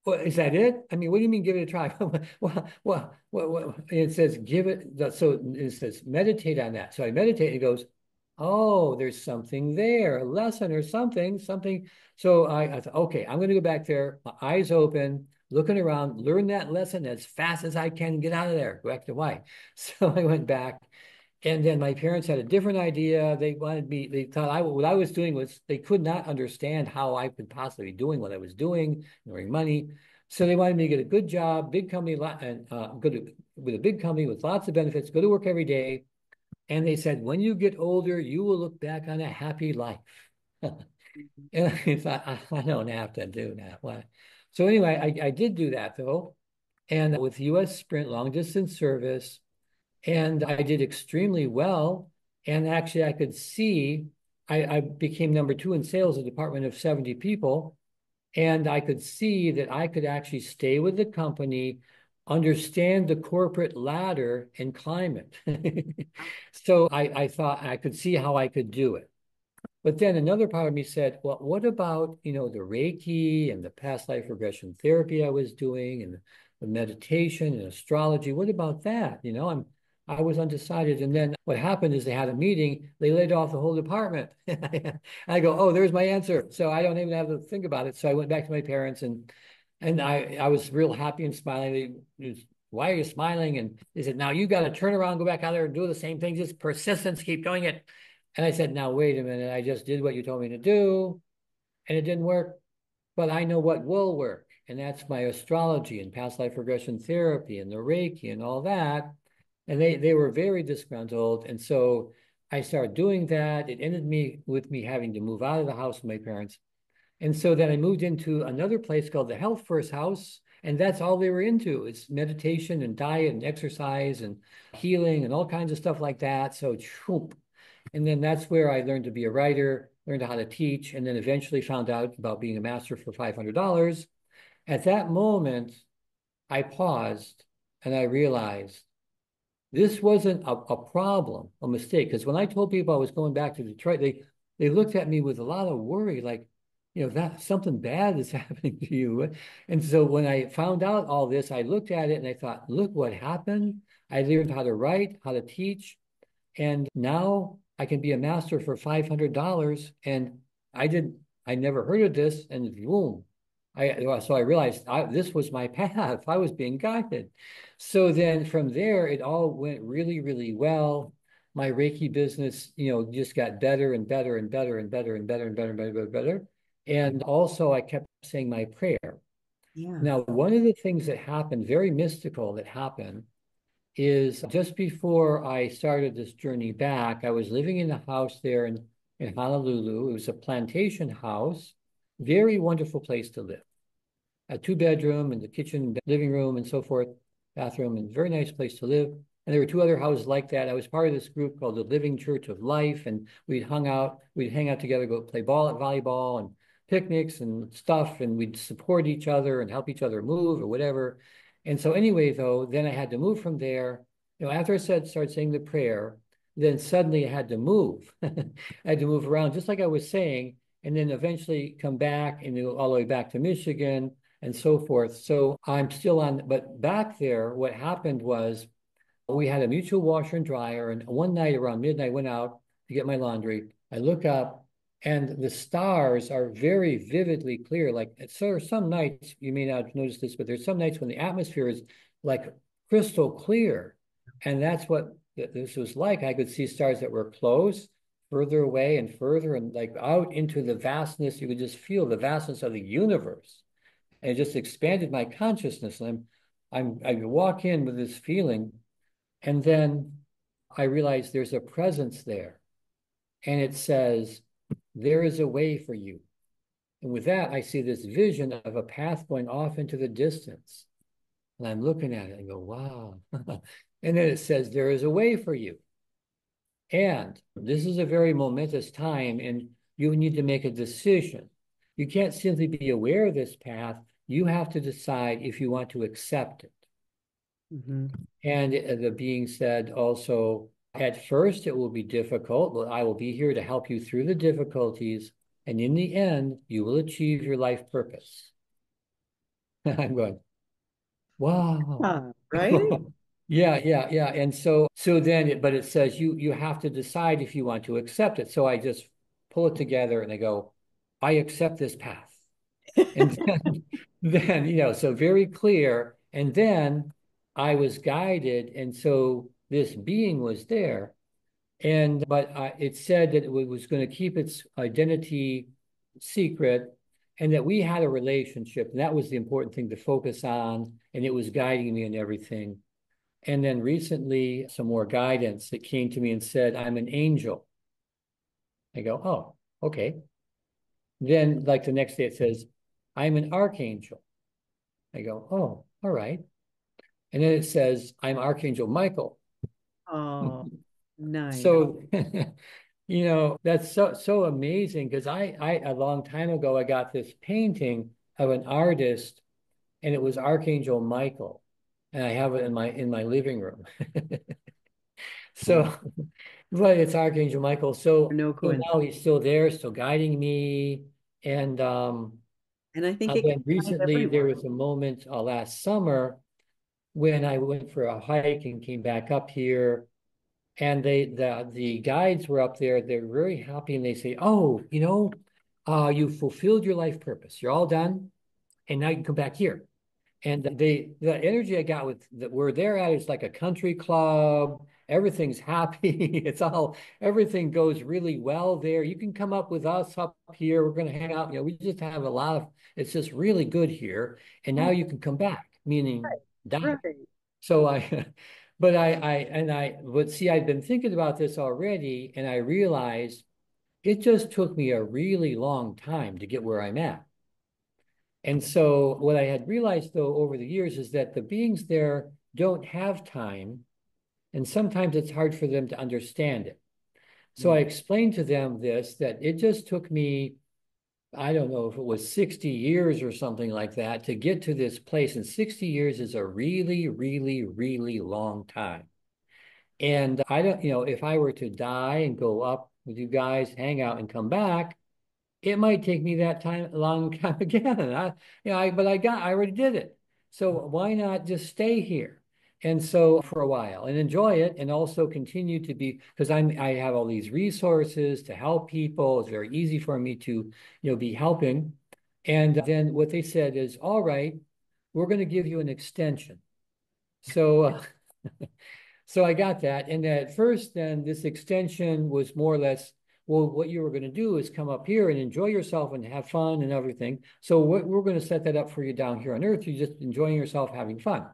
well, is that it? I mean, what do you mean give it a try? Well, it says give it. So it says meditate on that. So I meditate and it goes, oh, there's something there, a lesson or something. So I thought, okay, I'm going to go back there, my eyes open, looking around, learn that lesson as fast as I can, get out of there, go back to Hawaii. So I went back. And then my parents had a different idea. They wanted me, they thought what I was doing was they could not understand how I could possibly be doing what I was doing, earning money. So they wanted me to get a good job, big company, and with a big company with lots of benefits, go to work every day. And they said, when you get older, you will look back on a happy life. And I thought, I don't have to do that. Why? So anyway, I did do that though. And with US Sprint long distance service, and I did extremely well. And actually, I could see I became number 2 in sales, a department of 70 people. And I could see that I could actually stay with the company, understand the corporate ladder and climb it. So I thought I could see how I could do it. But then another part of me said, well, what about, the Reiki and the past life regression therapy I was doing and the meditation and astrology? What about that? I was undecided. And then what happened is they had a meeting, they laid off the whole department. I go, oh, there's my answer. So I don't even have to think about it. So I went back to my parents and I was real happy and smiling. Why are you smiling? And they said, now you got to turn around, go back out there and do the same thing, just persistence, keep doing it. And I said, now, wait a minute. I just did what you told me to do and it didn't work, but I know what will work. And that's my astrology and past life regression therapy and the Reiki and all that. And they were very disgruntled. And so I started doing that. It ended with me having to move out of the house with my parents. And so then I moved into another place called the Health First House. And that's all they were into. It's meditation and diet and exercise and healing and all kinds of stuff like that. So and then that's where I learned to be a writer, learned how to teach, and then eventually found out about being a master for $500. At that moment, I paused and I realized this wasn't a problem, a mistake. Because when I told people I was going back to Detroit, they looked at me with a lot of worry, like, that something bad is happening to you. And so when I found out all this, I looked at it and I thought, look what happened. I learned how to write, how to teach, and now I can be a master for $500. And I never heard of this. And boom. So I realized this was my path. I was being guided. So then from there, it all went really, really well. My Reiki business, just got better and better and better and better and better and better and better and better. And also I kept saying my prayer. Yeah. Now, one of the things that happened, very mystical that happened, is just before I started this journey back, I was living in a house there in Honolulu. It was a plantation house, very wonderful place to live. A 2-bedroom and the kitchen, living room, and so forth, bathroom, and very nice place to live. And there were 2 other houses like that. I was part of this group called the Living Church of Life, and we'd hang out together, go play volleyball and picnics and stuff, and we'd support each other and help each other move or whatever. And so anyway, though, then I had to move from there. After I started saying the prayer, then suddenly I had to move. I had to move around, just like I was saying, and then eventually come back and all the way back to Michigan and so forth. So I'm still on, but back there, what happened was we had a mutual washer and dryer. And one night around midnight, I went out to get my laundry. I look up and the stars are very vividly clear. Like, so some nights, you may not notice this, but there's some nights when the atmosphere is like crystal clear. And that's what this was like. I could see stars that were close, further away, and further, and like out into the vastness. You could just feel the vastness of the universe, and it just expanded my consciousness. And I walk in with this feeling, and then I realize there's a presence there, and it says, "There is a way for you." And with that, I see this vision of a path going off into the distance. And I'm looking at it and go, wow. And then it says, there is a way for you. And this is a very momentous time, and you need to make a decision. You can't simply be aware of this path. You have to decide if you want to accept it. Hmm. And the being said also, at first it will be difficult, but I will be here to help you through the difficulties. And in the end, you will achieve your life purpose. I'm going, wow. Right? Yeah, yeah, yeah. And so then but it says you have to decide if you want to accept it. So I just pull it together and I go, I accept this path. And then, so very clear. And then I was guided, and so this being was there. And but it said that it was going to keep its identity secret, and that we had a relationship. And that was the important thing to focus on. And it was guiding me in everything. And then recently, some more guidance that came to me and said, I'm an angel. I go, oh, okay. Then, like the next day, it says, I'm an archangel. I go, oh, all right. And then it says, I'm Archangel Michael. Oh, nice. So, that's so amazing because I a long time ago, I got this painting of an artist, and it was Archangel Michael. And I have it in my living room. So, but it's Archangel Michael. No So coincidence. now he's still there, still guiding me. And And I think it can then guide recently there everyone. was a moment last summer when I went for a hike and came back up here, and the guides were up there. They're very happy, and they say, "Oh, you fulfilled your life purpose. You're all done, and now you can come back here." And the energy I got with that where they're at is like a country club. Everything's happy. Everything goes really well there. You can come up with us up here. We're going to hang out. We just have a lot of, it's just really good here. And now Oh, you can come back, meaning die. right. So but see, I've been thinking about this already, and I realized it just took me a really long time to get where I'm at. And so what I had realized though over the years is that the beings there don't have time, and sometimes it's hard for them to understand it. So I Mm. explained to them that it just took me, I don't know if it was 60 years or something like that to get to this place. And 60 years is a really, really, really long time. And I don't, if I were to die and go up with you guys, hang out and come back, it might take me that time, a long time again. But I already did it. So why not just stay here? And so for a while and enjoy it, and also continue to be, because I have all these resources to help people. It's very easy for me to, be helping. And then what they said is, all right, we're going to give you an extension. So, so I got that. And at first, then this extension was more or less, well, what you were going to do is come up here and enjoy yourself and have fun and everything. So we're going to set that up for you down here on Earth. You're just enjoying yourself, having fun.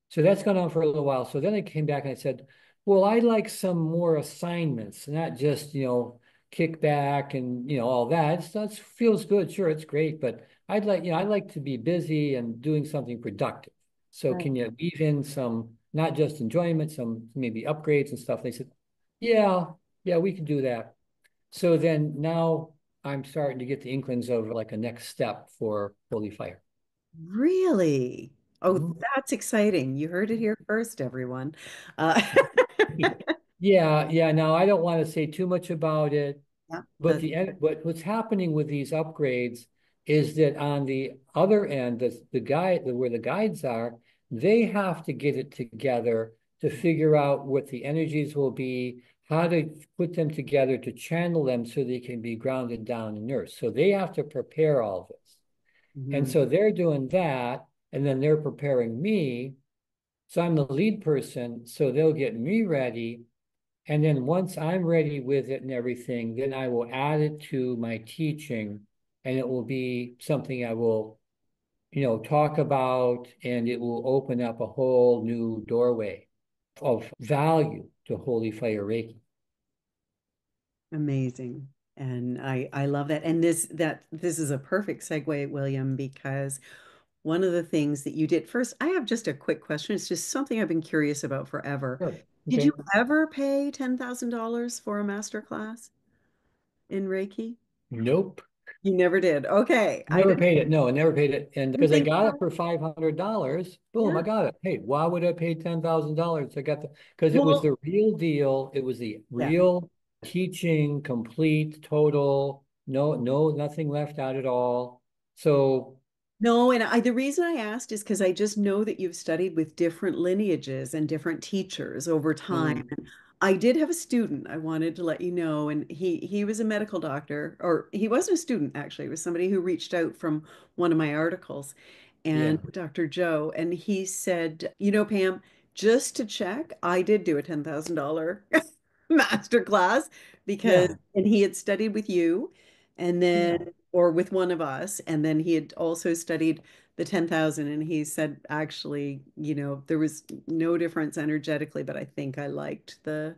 So that's gone on for a little while. So then I came back and I said, well, I'd like some more assignments, not just, kick back and, all that. That feels good. Sure, it's great. But I'd like to be busy and doing something productive. So Right. can you weave in some, not just enjoyment, some maybe upgrades and stuff? They said, yeah, yeah, we can do that. So then now I'm starting to get the inklings of like a next step for Holy Fire. Really? Oh, Mhm. that's exciting. You heard it here first, everyone. Uh, Yeah, yeah. Now I don't want to say too much about it, yeah, but what's happening with these upgrades is that on the other end, the guide where the guides are, they have to get it together to figure out what the energies will be, how to put them together to channel them so they can be grounded down in earth. So they have to prepare all this. And mhm. so they're doing that, and then they're preparing me. So I'm the lead person, so they'll get me ready. And then once I'm ready with it and everything, then I will add it to my teaching and it will be something I will, talk about, and it will open up a whole new doorway of value to Holy Fire Reiki. Amazing. And I love that. And this is a perfect segue, William, because one of the things that you did first, I have just a quick question. It's just something I've been curious about forever. Sure. Did you Okay. ever pay $10,000 for a master class in Reiki? Nope. You never did. Okay. I Never didn't, paid it. No, I never paid it. And didn't because I think got it about for it. $500, boom, I Yeah. got it. Hey, why would I pay $10,000? I got the, because it was Well, the real deal. It was the yeah. real teaching, complete, total, no, nothing left out at all. So, No, and the reason I asked is because I just know that you've studied with different lineages and different teachers over time. mm, I did have a student I wanted to let you know, and he was a medical doctor, or he wasn't a student actually. It was somebody who reached out from one of my articles, and yeah, Dr. Joe, and he said, Pam, just to check, I did do a $10,000 master class because, yeah, and he had studied with you, and yeah. then, or with one of us, and then he had also studied the 10,000, and he said actually, there was no difference energetically, but I think I liked the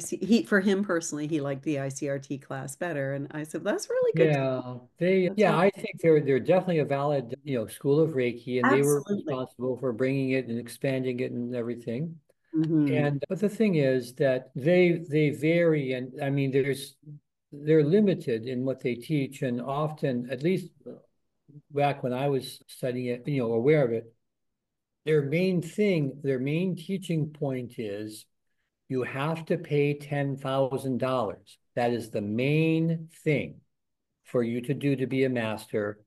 he for him personally, he liked the ICRT class better. And I said, that's really good. That's Yeah, really I think they're definitely a valid, school of Reiki, and they were absolutely. responsible for bringing it and expanding it and everything. Hmm. And but the thing is that they vary, and I mean they're limited in what they teach, and often, at least back when I was studying it, aware of it, their main teaching point is you have to pay $10,000. That is the main thing for you to do to be a master.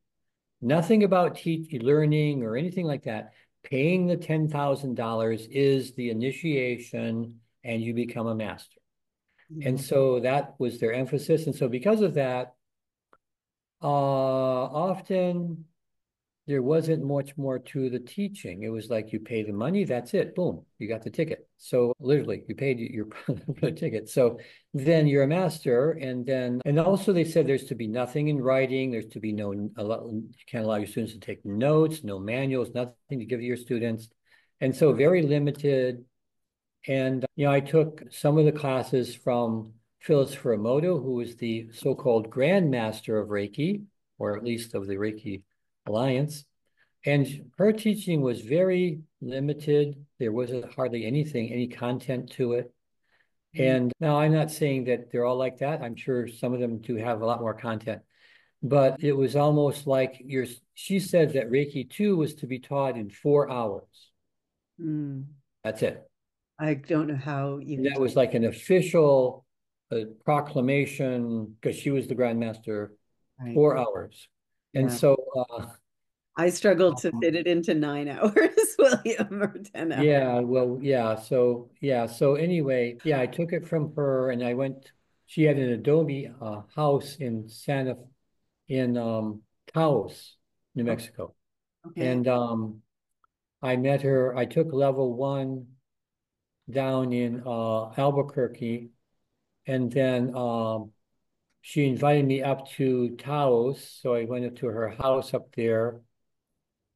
Nothing about learning or anything like that. Paying the $10,000 is the initiation, and you become a master. And Yeah. so that was their emphasis. And so because of that, often there wasn't much more to the teaching. It was like you pay the money, that's it. Boom, you got the ticket. So literally, you paid your ticket. So then you're a master, and also they said there's to be nothing in writing. There's to be you can't allow your students to take notes, no manuals, nothing to give to your students, and so very limited. And I took some of the classes from Phyllis Furamoto, who is the so-called Grand Master of Reiki, or at least of the Reiki Alliance. And her teaching was very limited. There wasn't hardly any content to it. And now I'm not saying that they're all like that. I'm sure some of them do have a lot more content. But it was almost like she said that Reiki 2 was to be taught in 4 hours. Mm. That's it. I don't know how you And could that do was like an official proclamation because she was the Grand Master, right. 4 hours. And Yeah. so, I struggled to um, fit it into 9 hours, William, or 10 hours. yeah, well, So anyway, yeah, I took it from her, and I went. She had an Adobe house in Taos, New Oh, Mexico, okay. and I met her. I took level one down in Albuquerque, and then she invited me up to Taos, so I went up to her house up there,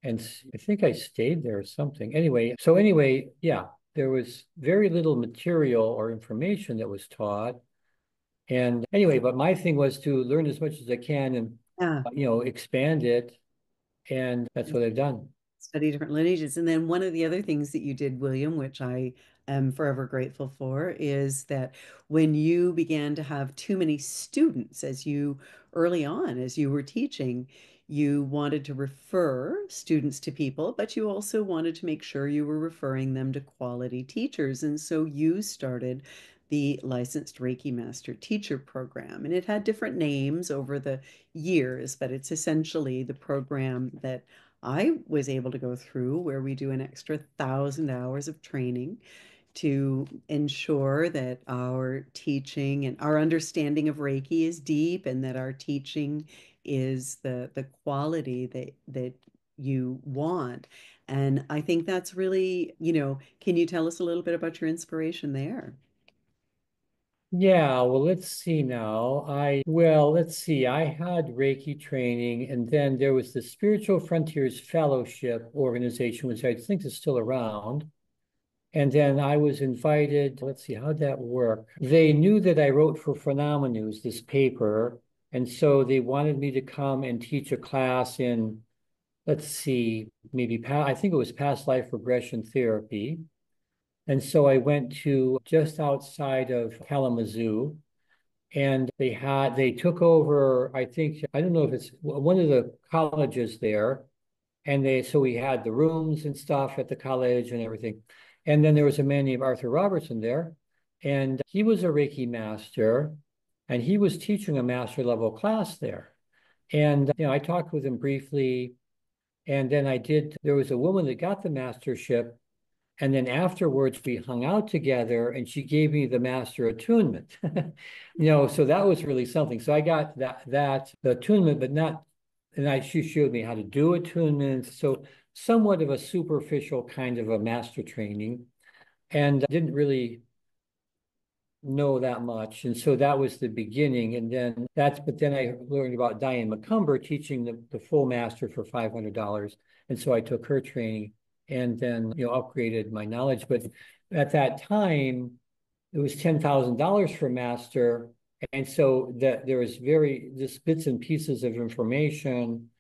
and I think I stayed there or something. Anyway, yeah, there was very little material or information that was taught. And anyway, but my thing was to learn as much as I can and Yeah. expand it, and that's what I've done. Study different lineages. And then one of the other things that you did, William, which I am forever grateful for, is that when you began to have too many students, early on, as you were teaching, you wanted to refer students to people, but you also wanted to make sure you were referring them to quality teachers. And so you started the licensed Reiki Master Teacher Program. And it had different names over the years, but it's essentially the program that I was able to go through where we do an extra 1,000 hours of training to ensure that our teaching and our understanding of Reiki is deep and that our teaching is the quality that you want. And I think that's really, can you tell us a little bit about your inspiration there? Yeah, well, let's see now. Let's see. I had Reiki training, and then there was the Spiritual Frontiers Fellowship organization, which I think is still around. And then I was invited, let's see, how'd that work? They knew that I wrote for Phenomenews, this paper. And so they wanted me to come and teach a class in, let's see, I think it was past life regression therapy. And so I went to just outside of Kalamazoo, and they took over, I think, I don't know if it's one of the colleges there. And so we had the rooms and stuff at the college and everything. And then there was a man named Arthur Robertson there, and he was a Reiki master, and he was teaching a master level class there. And I talked with him briefly, and then there was a woman that got the mastership, and then afterwards we hung out together, and she gave me the master attunement. So that was really something. So I got the attunement, but not, she showed me how to do attunement. So somewhat of a superficial kind of a master training, and I didn't really know that much. And so that was the beginning. But then I learned about Diane McCumber teaching the full master for $500. And so I took her training and then, upgraded my knowledge. But at that time, it was $10,000 for master. And so that there was just bits and pieces of information.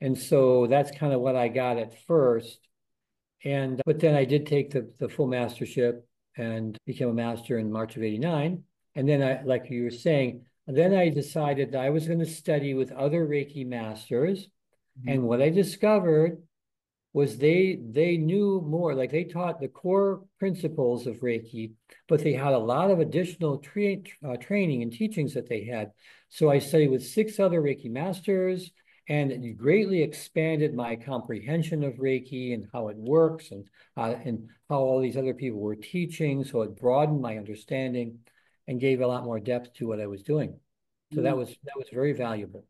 And so that's kind of what I got at first. But then I did take the full mastership and became a master in March of '89. And then like you were saying, then I decided that I was going to study with other Reiki masters. Mhm. And what I discovered was they knew more, like they taught the core principles of Reiki, but they had a lot of additional training and teachings that they had. So I studied with 6 other Reiki masters, and it greatly expanded my comprehension of Reiki and how it works, and how all these other people were teaching. So it broadened my understanding and gave a lot more depth to what I was doing. So Mm. that was very valuable.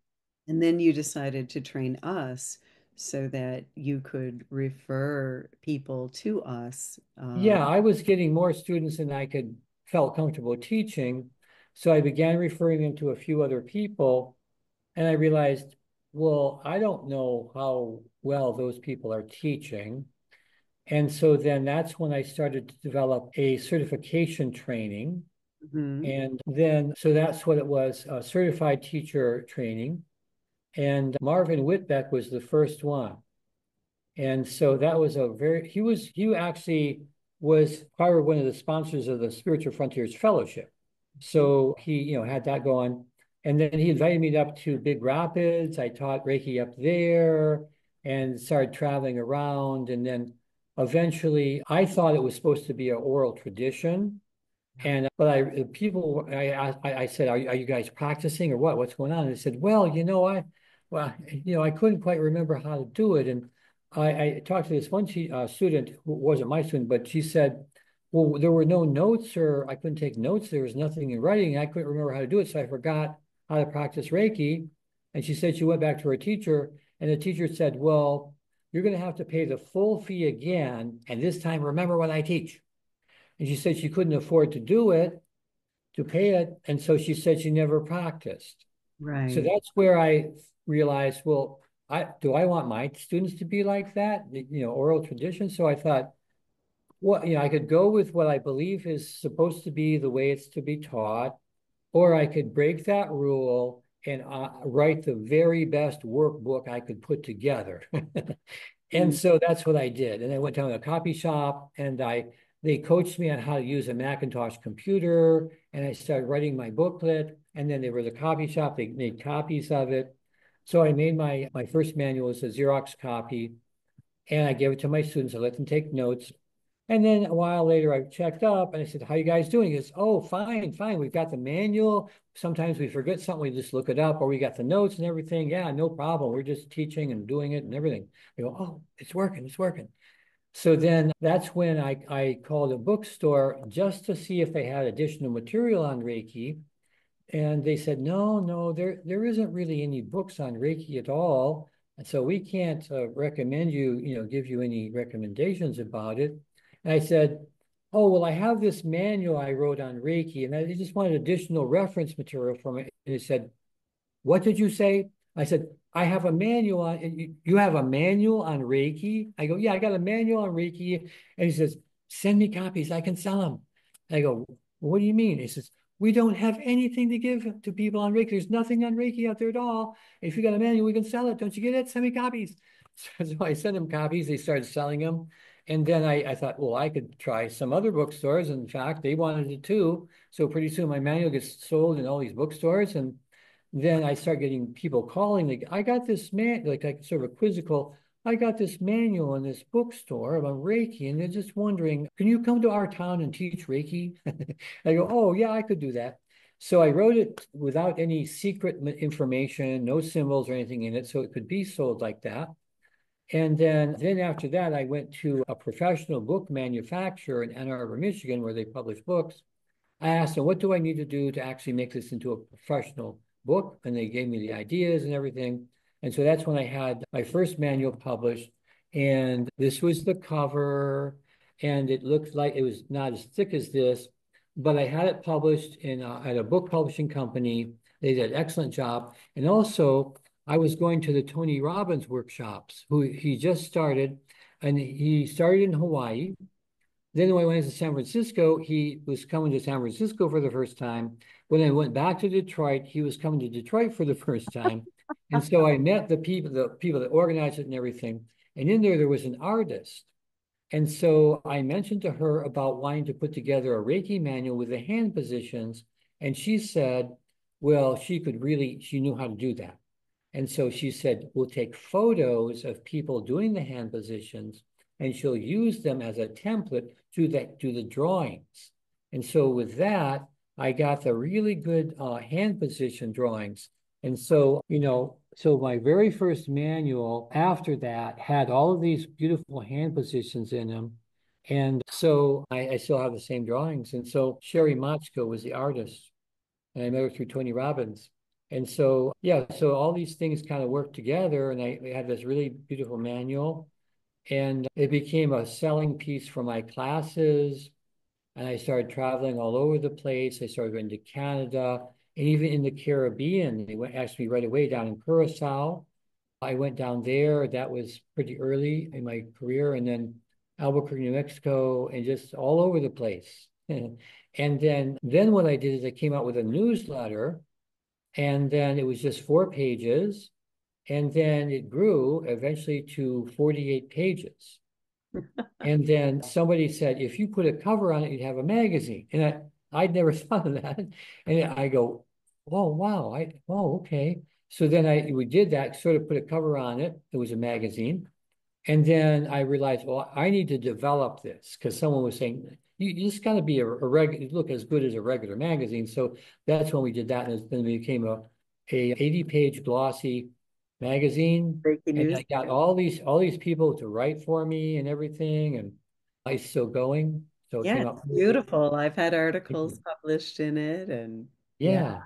And then you decided to train us so that you could refer people to us. Yeah, I was getting more students than I could felt comfortable teaching. So I began referring them to a few other people, and I realized, well, I don't know how well those people are teaching. And so then that's when I started to develop a certification training. Mhm. And then, so that's what it was, certified teacher training. And Marvin Whitbeck was the first one. And so that was he actually was part of one of the sponsors of the Spiritual Frontiers Fellowship. So he, had that going. And then he invited me up to Big Rapids. I taught Reiki up there and started traveling around. And then eventually I thought it was supposed to be an oral tradition. But I said, are you guys practicing or what? What's going on? And they said, well, I couldn't quite remember how to do it. And I talked to this one student who wasn't my student, but she said, well, there were no notes, or I couldn't take notes. There was nothing in writing. I couldn't remember how to do it. So I forgot how to practice Reiki. And she said she went back to her teacher, and the teacher said, well, you're going to have to pay the full fee again. And this time, remember what I teach. And she said she couldn't afford to pay it. And so she said she never practiced. So Right. that's where I realized, well, I want my students to be like that, oral tradition. So I thought, well, I could go with what I believe is supposed to be the way it's to be taught, or I could break that rule and write the very best workbook I could put together. And Mm. so that's what I did. And I went down to a copy shop, and they coached me on how to use a Macintosh computer, and I started writing my booklet. And then there was a copy shop, they made copies of it. So I made my first manual as a Xerox copy, and I gave it to my students. I let them take notes. And then a while later, I checked up and I said, how you guys doing? He goes, oh, fine, fine. We've got the manual. Sometimes we forget something, we just look it up, or we got the notes and everything. Yeah, no problem. We're just teaching and doing it and everything. I go, oh, it's working, it's working. So then that's when I called a bookstore just to see if they had additional material on Reiki. And they said, no, no, there isn't really any books on Reiki at all. And so we can't recommend you, give you any recommendations about it. And I said, oh, well, I have this manual I wrote on Reiki, and I just wanted additional reference material from it. And he said, what did you say? I said, I have a manual on, you have a manual on Reiki? I go, yeah, I got a manual on Reiki. And he says, send me copies. I can sell them. I go, what do you mean? He says, we don't have anything to give to people on Reiki. There's nothing on Reiki out there at all. If you got a manual, we can sell it. Don't you get it? Send me copies. So I sent him copies. They started selling them. And then I thought, well, I could try some other bookstores. In fact, they wanted it too. So pretty soon my manual gets sold in all these bookstores. And then I start getting people calling, like, I got this like sort of a quizzical, I got this manual in this bookstore about Reiki, and they're just wondering, can you come to our town and teach Reiki? I go, oh, yeah, I could do that. So I wrote it without any secret information, no symbols or anything in it, so it could be sold like that. And then after that, I went to a professional book manufacturer in Ann Arbor, Michigan, where they publish books. I asked them, what do I need to do to actually make this into a professional book? And they gave me the ideas and everything. And so that's when I had my first manual published. And this was the cover. And it looked like it was not as thick as this, but I had it published at a book publishing company. They did an excellent job. And also, I was going to the Tony Robbins workshops, who he just started. And he started in Hawaii. Then when I went to San Francisco, he was coming to San Francisco for the first time. When I went back to Detroit, he was coming to Detroit for the first time. And so I met the people that organized it and everything. And in there was an artist. And so I mentioned to her about wanting to put together a Reiki manual with the hand positions. And she said, well, she knew how to do that. And so she said, we'll take photos of people doing the hand positions and she'll use them as a template to the drawings. And so with that, I got the really good hand position drawings. And so, so my very first manual after that had all of these beautiful hand positions in them. And so I still have the same drawings. And so Sherry Machko was the artist, and I met her through Tony Robbins. And so, yeah, so all these things kind of worked together, and I had this really beautiful manual, and it became a selling piece for my classes. And I started traveling all over the place. I started going to Canada and even in the Caribbean. They asked me right away down in Curacao. I went down there. That was pretty early in my career, and then Albuquerque, New Mexico, and just all over the place. And then what I did is I came out with a newsletter, and then it was just 4 pages, and then it grew eventually to 48 pages. And then somebody said, if you put a cover on it, you'd have a magazine. And I'd never thought of that. And I go, oh, wow. Oh, okay. So then we did that, sort of put a cover on it. It was a magazine. And then I realized, well, I need to develop this because someone was saying, you just got to be a regular, look as good as a regular magazine. So that's when we did that. And then it became a 80-page glossy magazine. Breaking And news. I got all these people to write for me and everything. And it's still going. So it Yeah, came it's out. beautiful. I've had articles published in it, and yeah. Yeah.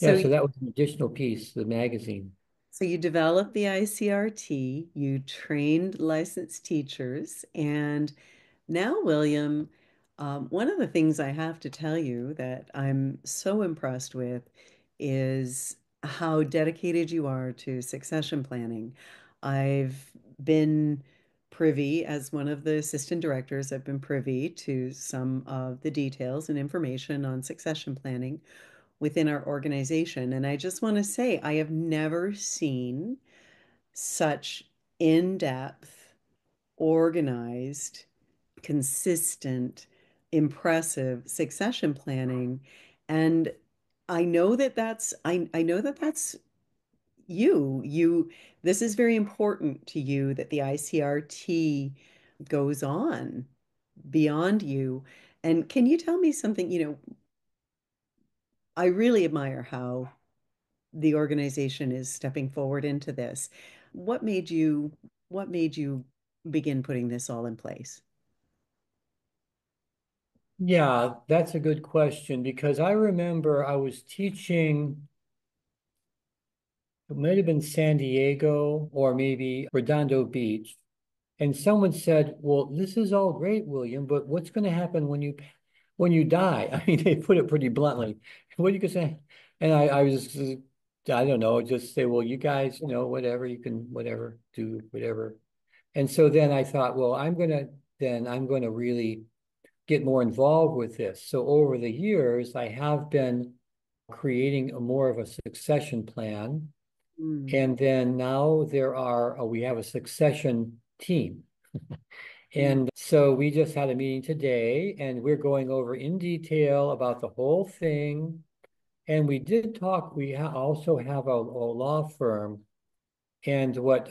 Yeah. So So that was an additional piece, the magazine. so you developed the ICRT, you trained licensed teachers, and now, William, one of the things I have to tell you that I'm so impressed with is how dedicated you are to succession planning. I've been privy, as one of the assistant directors, I've been privy to some of the details and information on succession planning within our organization. And I just want to say, I have never seen such in-depth, organized, consistent, impressive succession planning. And I know that that's you. This is very important to you that the ICRT goes on beyond you. And can you tell me something, I really admire how the organization is stepping forward into this. What made you begin putting this all in place? Yeah, that's a good question because I remember I was teaching it might have been San Diego or maybe Redondo Beach. And someone said, "Well, this is all great, William, but what's going to happen when you die?" I mean, they put it pretty bluntly. What are you going to say? And I was just, I don't know, just say, "Well, you guys, whatever, you can whatever do whatever." And so then I thought, well, I'm going to really get more involved with this. So over the years, I have been creating a more of a succession plan. Mm, And then now we have a succession team. mm, And so we just had a meeting today and we're going over in detail about the whole thing. And we did talk, also have a law firm. And what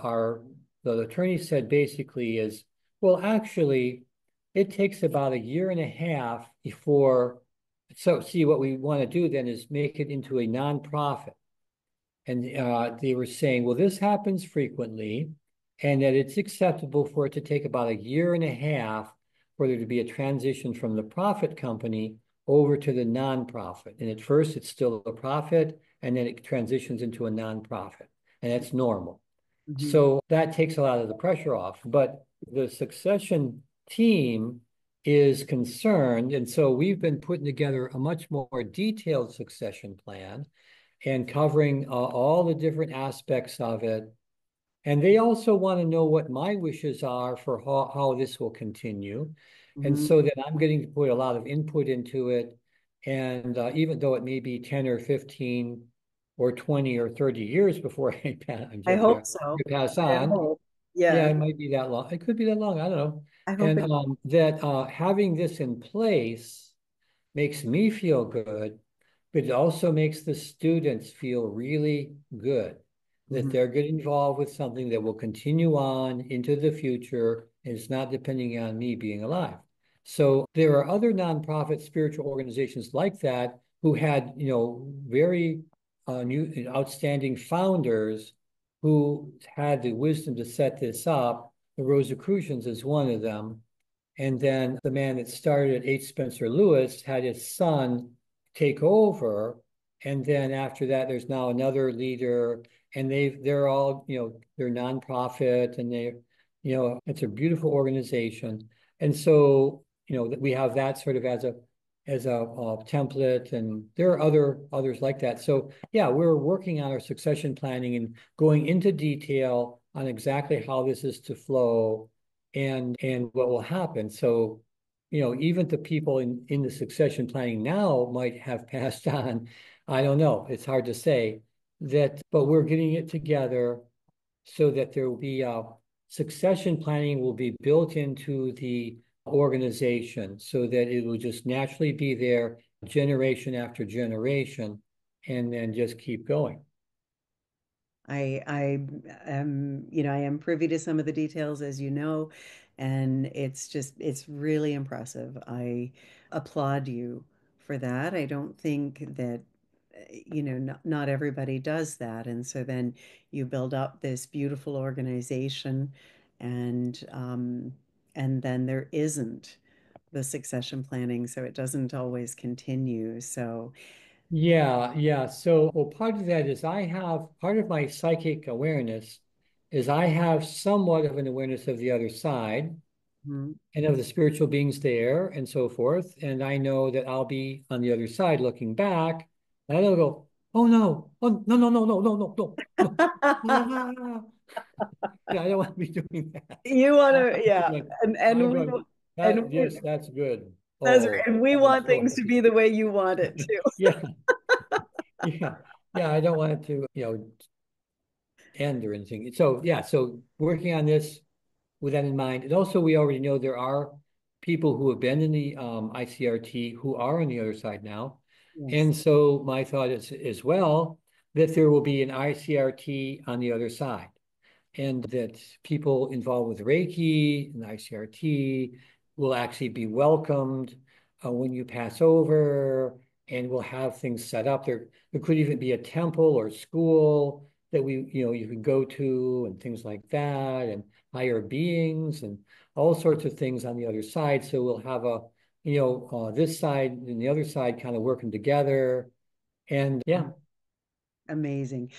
the attorney said basically is, well, actually, it takes about a year and a half before. So see, what we want to do then is make it into a nonprofit. And they were saying, well, this happens frequently, and that it's acceptable for it to take about a year and a half for there to be a transition from the profit company over to the nonprofit. And at first, it's still a profit, and then it transitions into a nonprofit, and that's normal. mhm. So that takes a lot of the pressure off. But the succession team is concerned, and so we've been putting together a much more detailed succession plan and covering all the different aspects of it. And they also want to know what my wishes are for how this will continue. And Mhm. so then I'm getting to put a lot of input into it. And even though it may be 10 or 15 or 20 or 30 years before I hope so. I pass I on, hope. yeah, Yes. it might be that long. It could be that long. I don't know. I hope And it. that having this in place makes me feel good, but it also makes the students feel really good that Mhm. they're getting involved with something that will continue on into the future and it's not depending on me being alive. So there are other nonprofit spiritual organizations like that who had, very new outstanding founders who had the wisdom to set this up. The Rosicrucians is one of them. And then the man that started H. Spencer Lewis had his son take over. And then after that, there's now another leader, and they're all, they're nonprofit and it's a beautiful organization. And so, that we have that sort of as a template, and there are others like that. So yeah, we're working on our succession planning and going into detail on exactly how this is to flow and what will happen. So, even the people in the succession planning now might have passed on. I don't know. It's hard to say that, but we're getting it together so that there will be succession planning will be built into the organization so that it will just naturally be there generation after generation and then just keep going. I am, I am privy to some of the details, as you know, and it's really impressive. I applaud you for that. I don't think that, not everybody does that. And so then you build up this beautiful organization, and and then there isn't the succession planning, so it doesn't always continue. So, Yeah, yeah. So, well, part of that is part of my psychic awareness is I have somewhat of an awareness of the other side mhm. and of the spiritual beings there and so forth. And I know that I'll be on the other side looking back, and I'll go, oh no, oh no, no, no, no, no, no, no, no. Ah. Yeah, I don't want to be doing that. You want I'm to, yeah, going, and I'm we going, and we, yes, that's good. that's Oh, and we I'm want so things to happy. be the way you want it too. Yeah, yeah, yeah. I don't want it to, end or anything. So yeah, so working on this with that in mind. And also we already know there are people who have been in the ICRT who are on the other side now. Yes. And so my thought is as well that there will be an ICRT on the other side and that people involved with Reiki and ICRT will actually be welcomed when you pass over, and we'll have things set up. There could even be a temple or school that you can go to and things like that, and higher beings and all sorts of things on the other side. So we'll have this side and the other side kind of working together. And yeah, Amazing.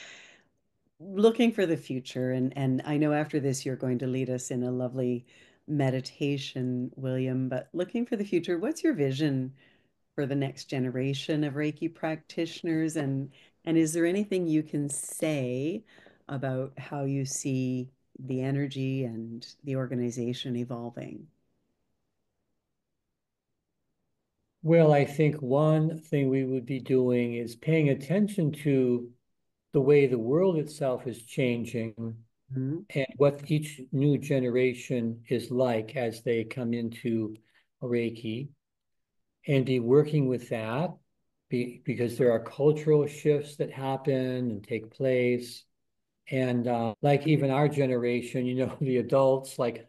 looking for the future, and I know after this you're going to lead us in a lovely meditation, William, but looking for the future, what's your vision for the next generation of Reiki practitioners, and is there anything you can say about how you see the energy and the organization evolving? Well, I think one thing we would be doing is paying attention to the way the world itself is changing Mhm. and what each new generation is like as they come into Reiki, and be working with that because there are cultural shifts that happen and take place. And like even our generation, the adults, like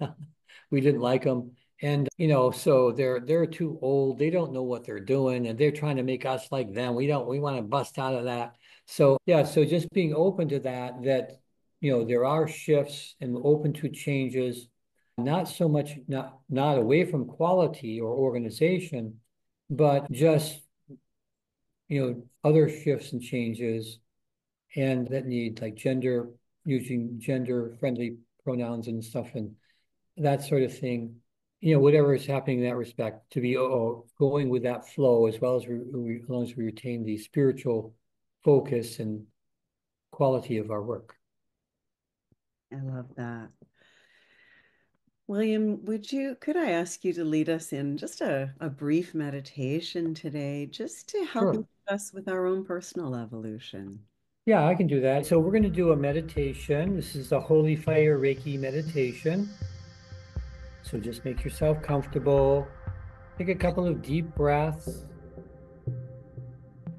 we didn't like them. And so they're too old. They don't know what they're doing, and they're trying to make us like them. We want to bust out of that. So yeah, so just being open to that there are shifts and open to changes, not so much not away from quality or organization, but just other shifts and changes, and that need like using gender friendly pronouns and stuff and that sort of thing. Whatever is happening in that respect, to be going with that flow, as well as as long as we retain the spiritual focus and quality of our work. I love that. William, could I ask you to lead us in just a brief meditation today, just to help Sure. us with our own personal evolution? Yeah, I can do that. So we're going to do a meditation. This is the Holy Fire Reiki meditation. So just make yourself comfortable. Take a couple of deep breaths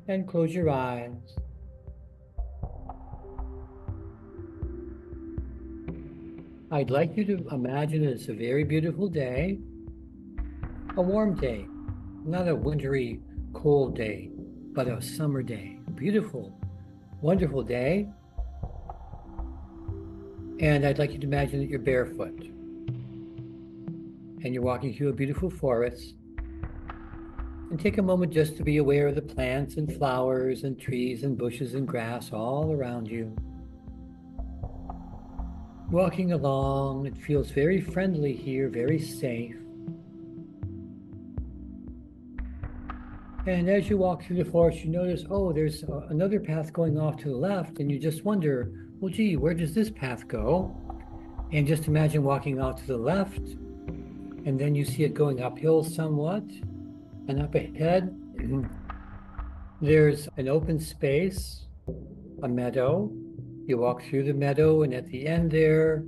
and close your eyes. I'd like you to imagine it's a very beautiful day, a warm day, not a wintry, cold day, but a summer day, a beautiful, wonderful day. And I'd like you to imagine that you're barefoot and you're walking through a beautiful forest. And take a moment just to be aware of the plants and flowers and trees and bushes and grass all around you. Walking along, it feels very friendly here, very safe. And as you walk through the forest, you notice, oh, there's another path going off to the left, and you just wonder, well, gee, where does this path go? And just imagine walking out to the left, and then you see it going uphill somewhat, and up ahead, there's an open space, a meadow. You walk through the meadow, and at the end there's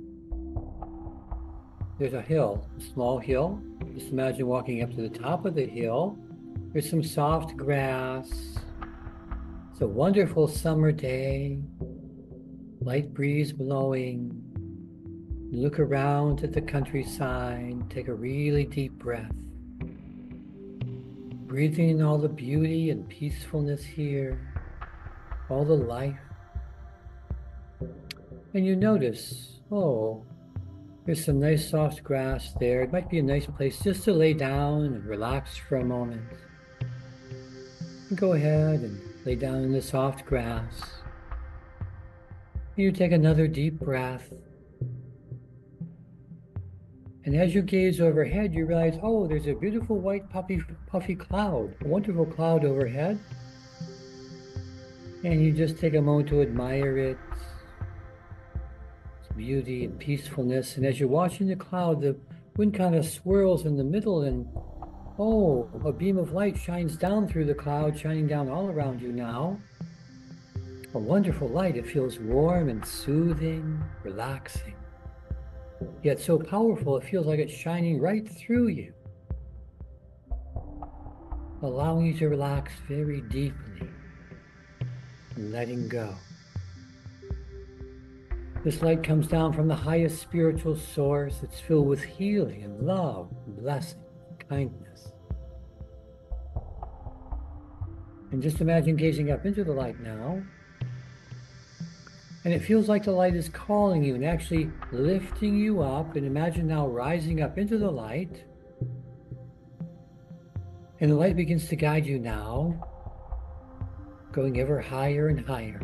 a hill, a small hill. Just imagine walking up to the top of the hill. There's some soft grass. It's a wonderful summer day, light breeze blowing. You look around at the countryside, take a really deep breath, breathing in all the beauty and peacefulness here, all the life. And you notice, oh, there's some nice soft grass there. It might be a nice place just to lay down and relax for a moment. And go ahead and lay down in the soft grass. You take another deep breath. And as you gaze overhead, you realize, oh, there's a beautiful white puffy cloud, a wonderful cloud overhead. And you just take a moment to admire it, its beauty and peacefulness. And as you're watching the cloud, the wind kind of swirls in the middle, and oh, a beam of light shines down through the cloud, shining down all around you now. A wonderful light. It feels warm and soothing, relaxing, yet so powerful it feels like it's shining right through you, allowing you to relax very deeply and letting go. This light comes down from the highest spiritual source. It's filled with healing and love and blessing and kindness. And just imagine gazing up into the light now. And it feels like the light is calling you and actually lifting you up. And imagine now rising up into the light. And the light begins to guide you now, going ever higher and higher.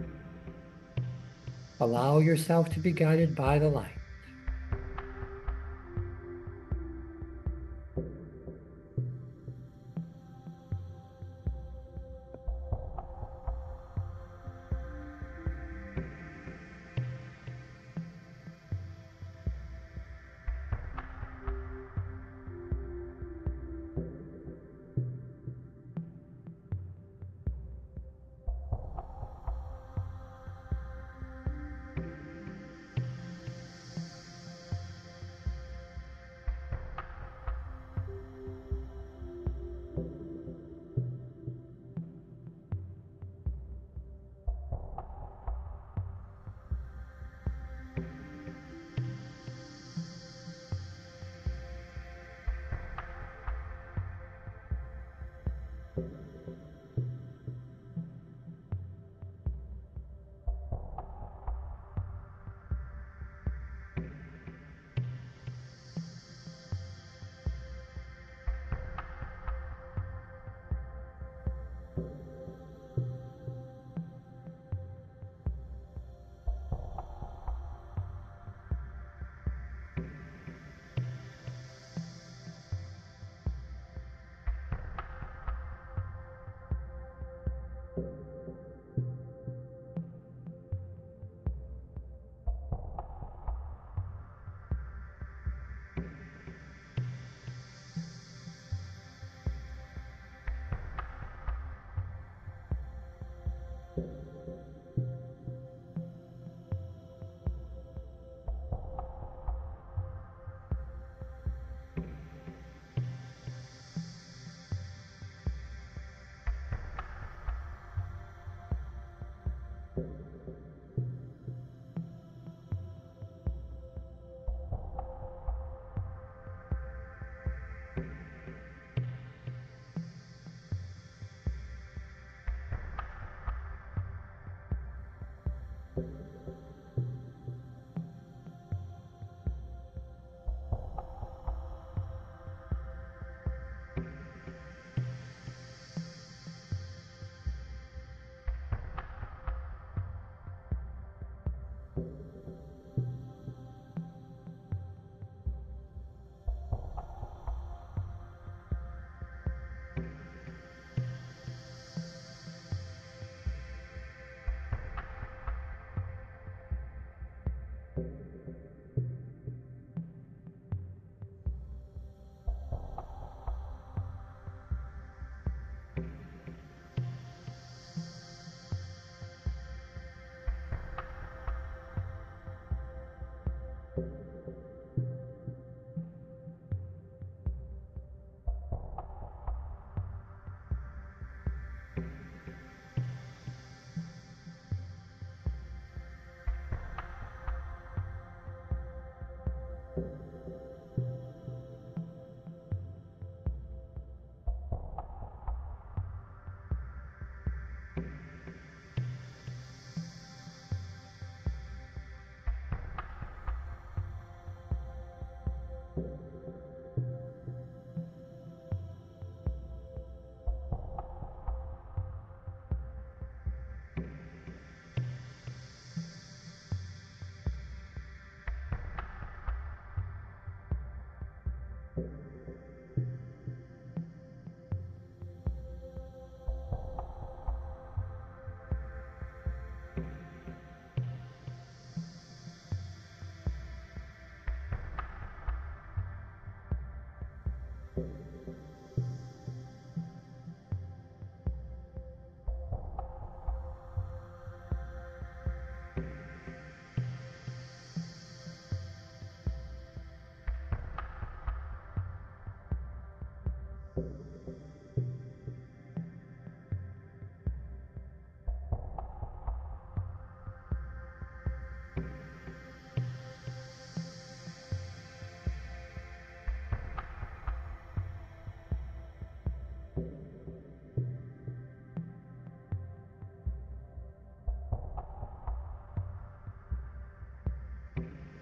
Allow yourself to be guided by the light.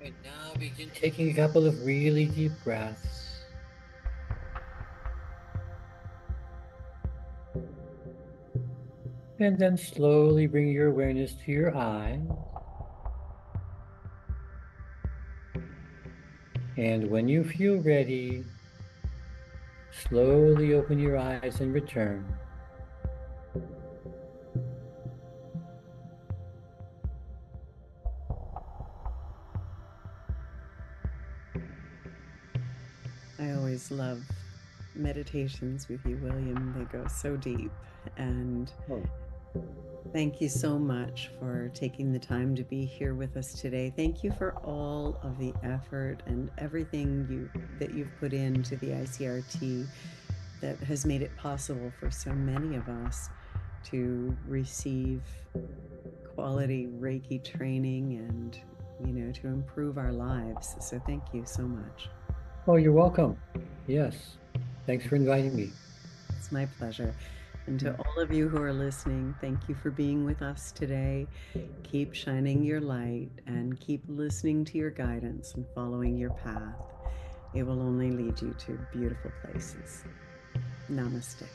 And now begin taking a couple of really deep breaths. And then slowly bring your awareness to your eyes. And when you feel ready, slowly open your eyes and return. I always love meditations with you, William. They go so deep. And Oh, thank you so much for taking the time to be here with us today. Thank you for all of the effort and everything that you've put into the ICRT that has made it possible for so many of us to receive quality Reiki training and, to improve our lives. So thank you so much. oh, you're welcome. Yes. Thanks for inviting me. It's my pleasure. And to all of you who are listening, thank you for being with us today. Keep shining your light and keep listening to your guidance and following your path. It will only lead you to beautiful places. Namaste.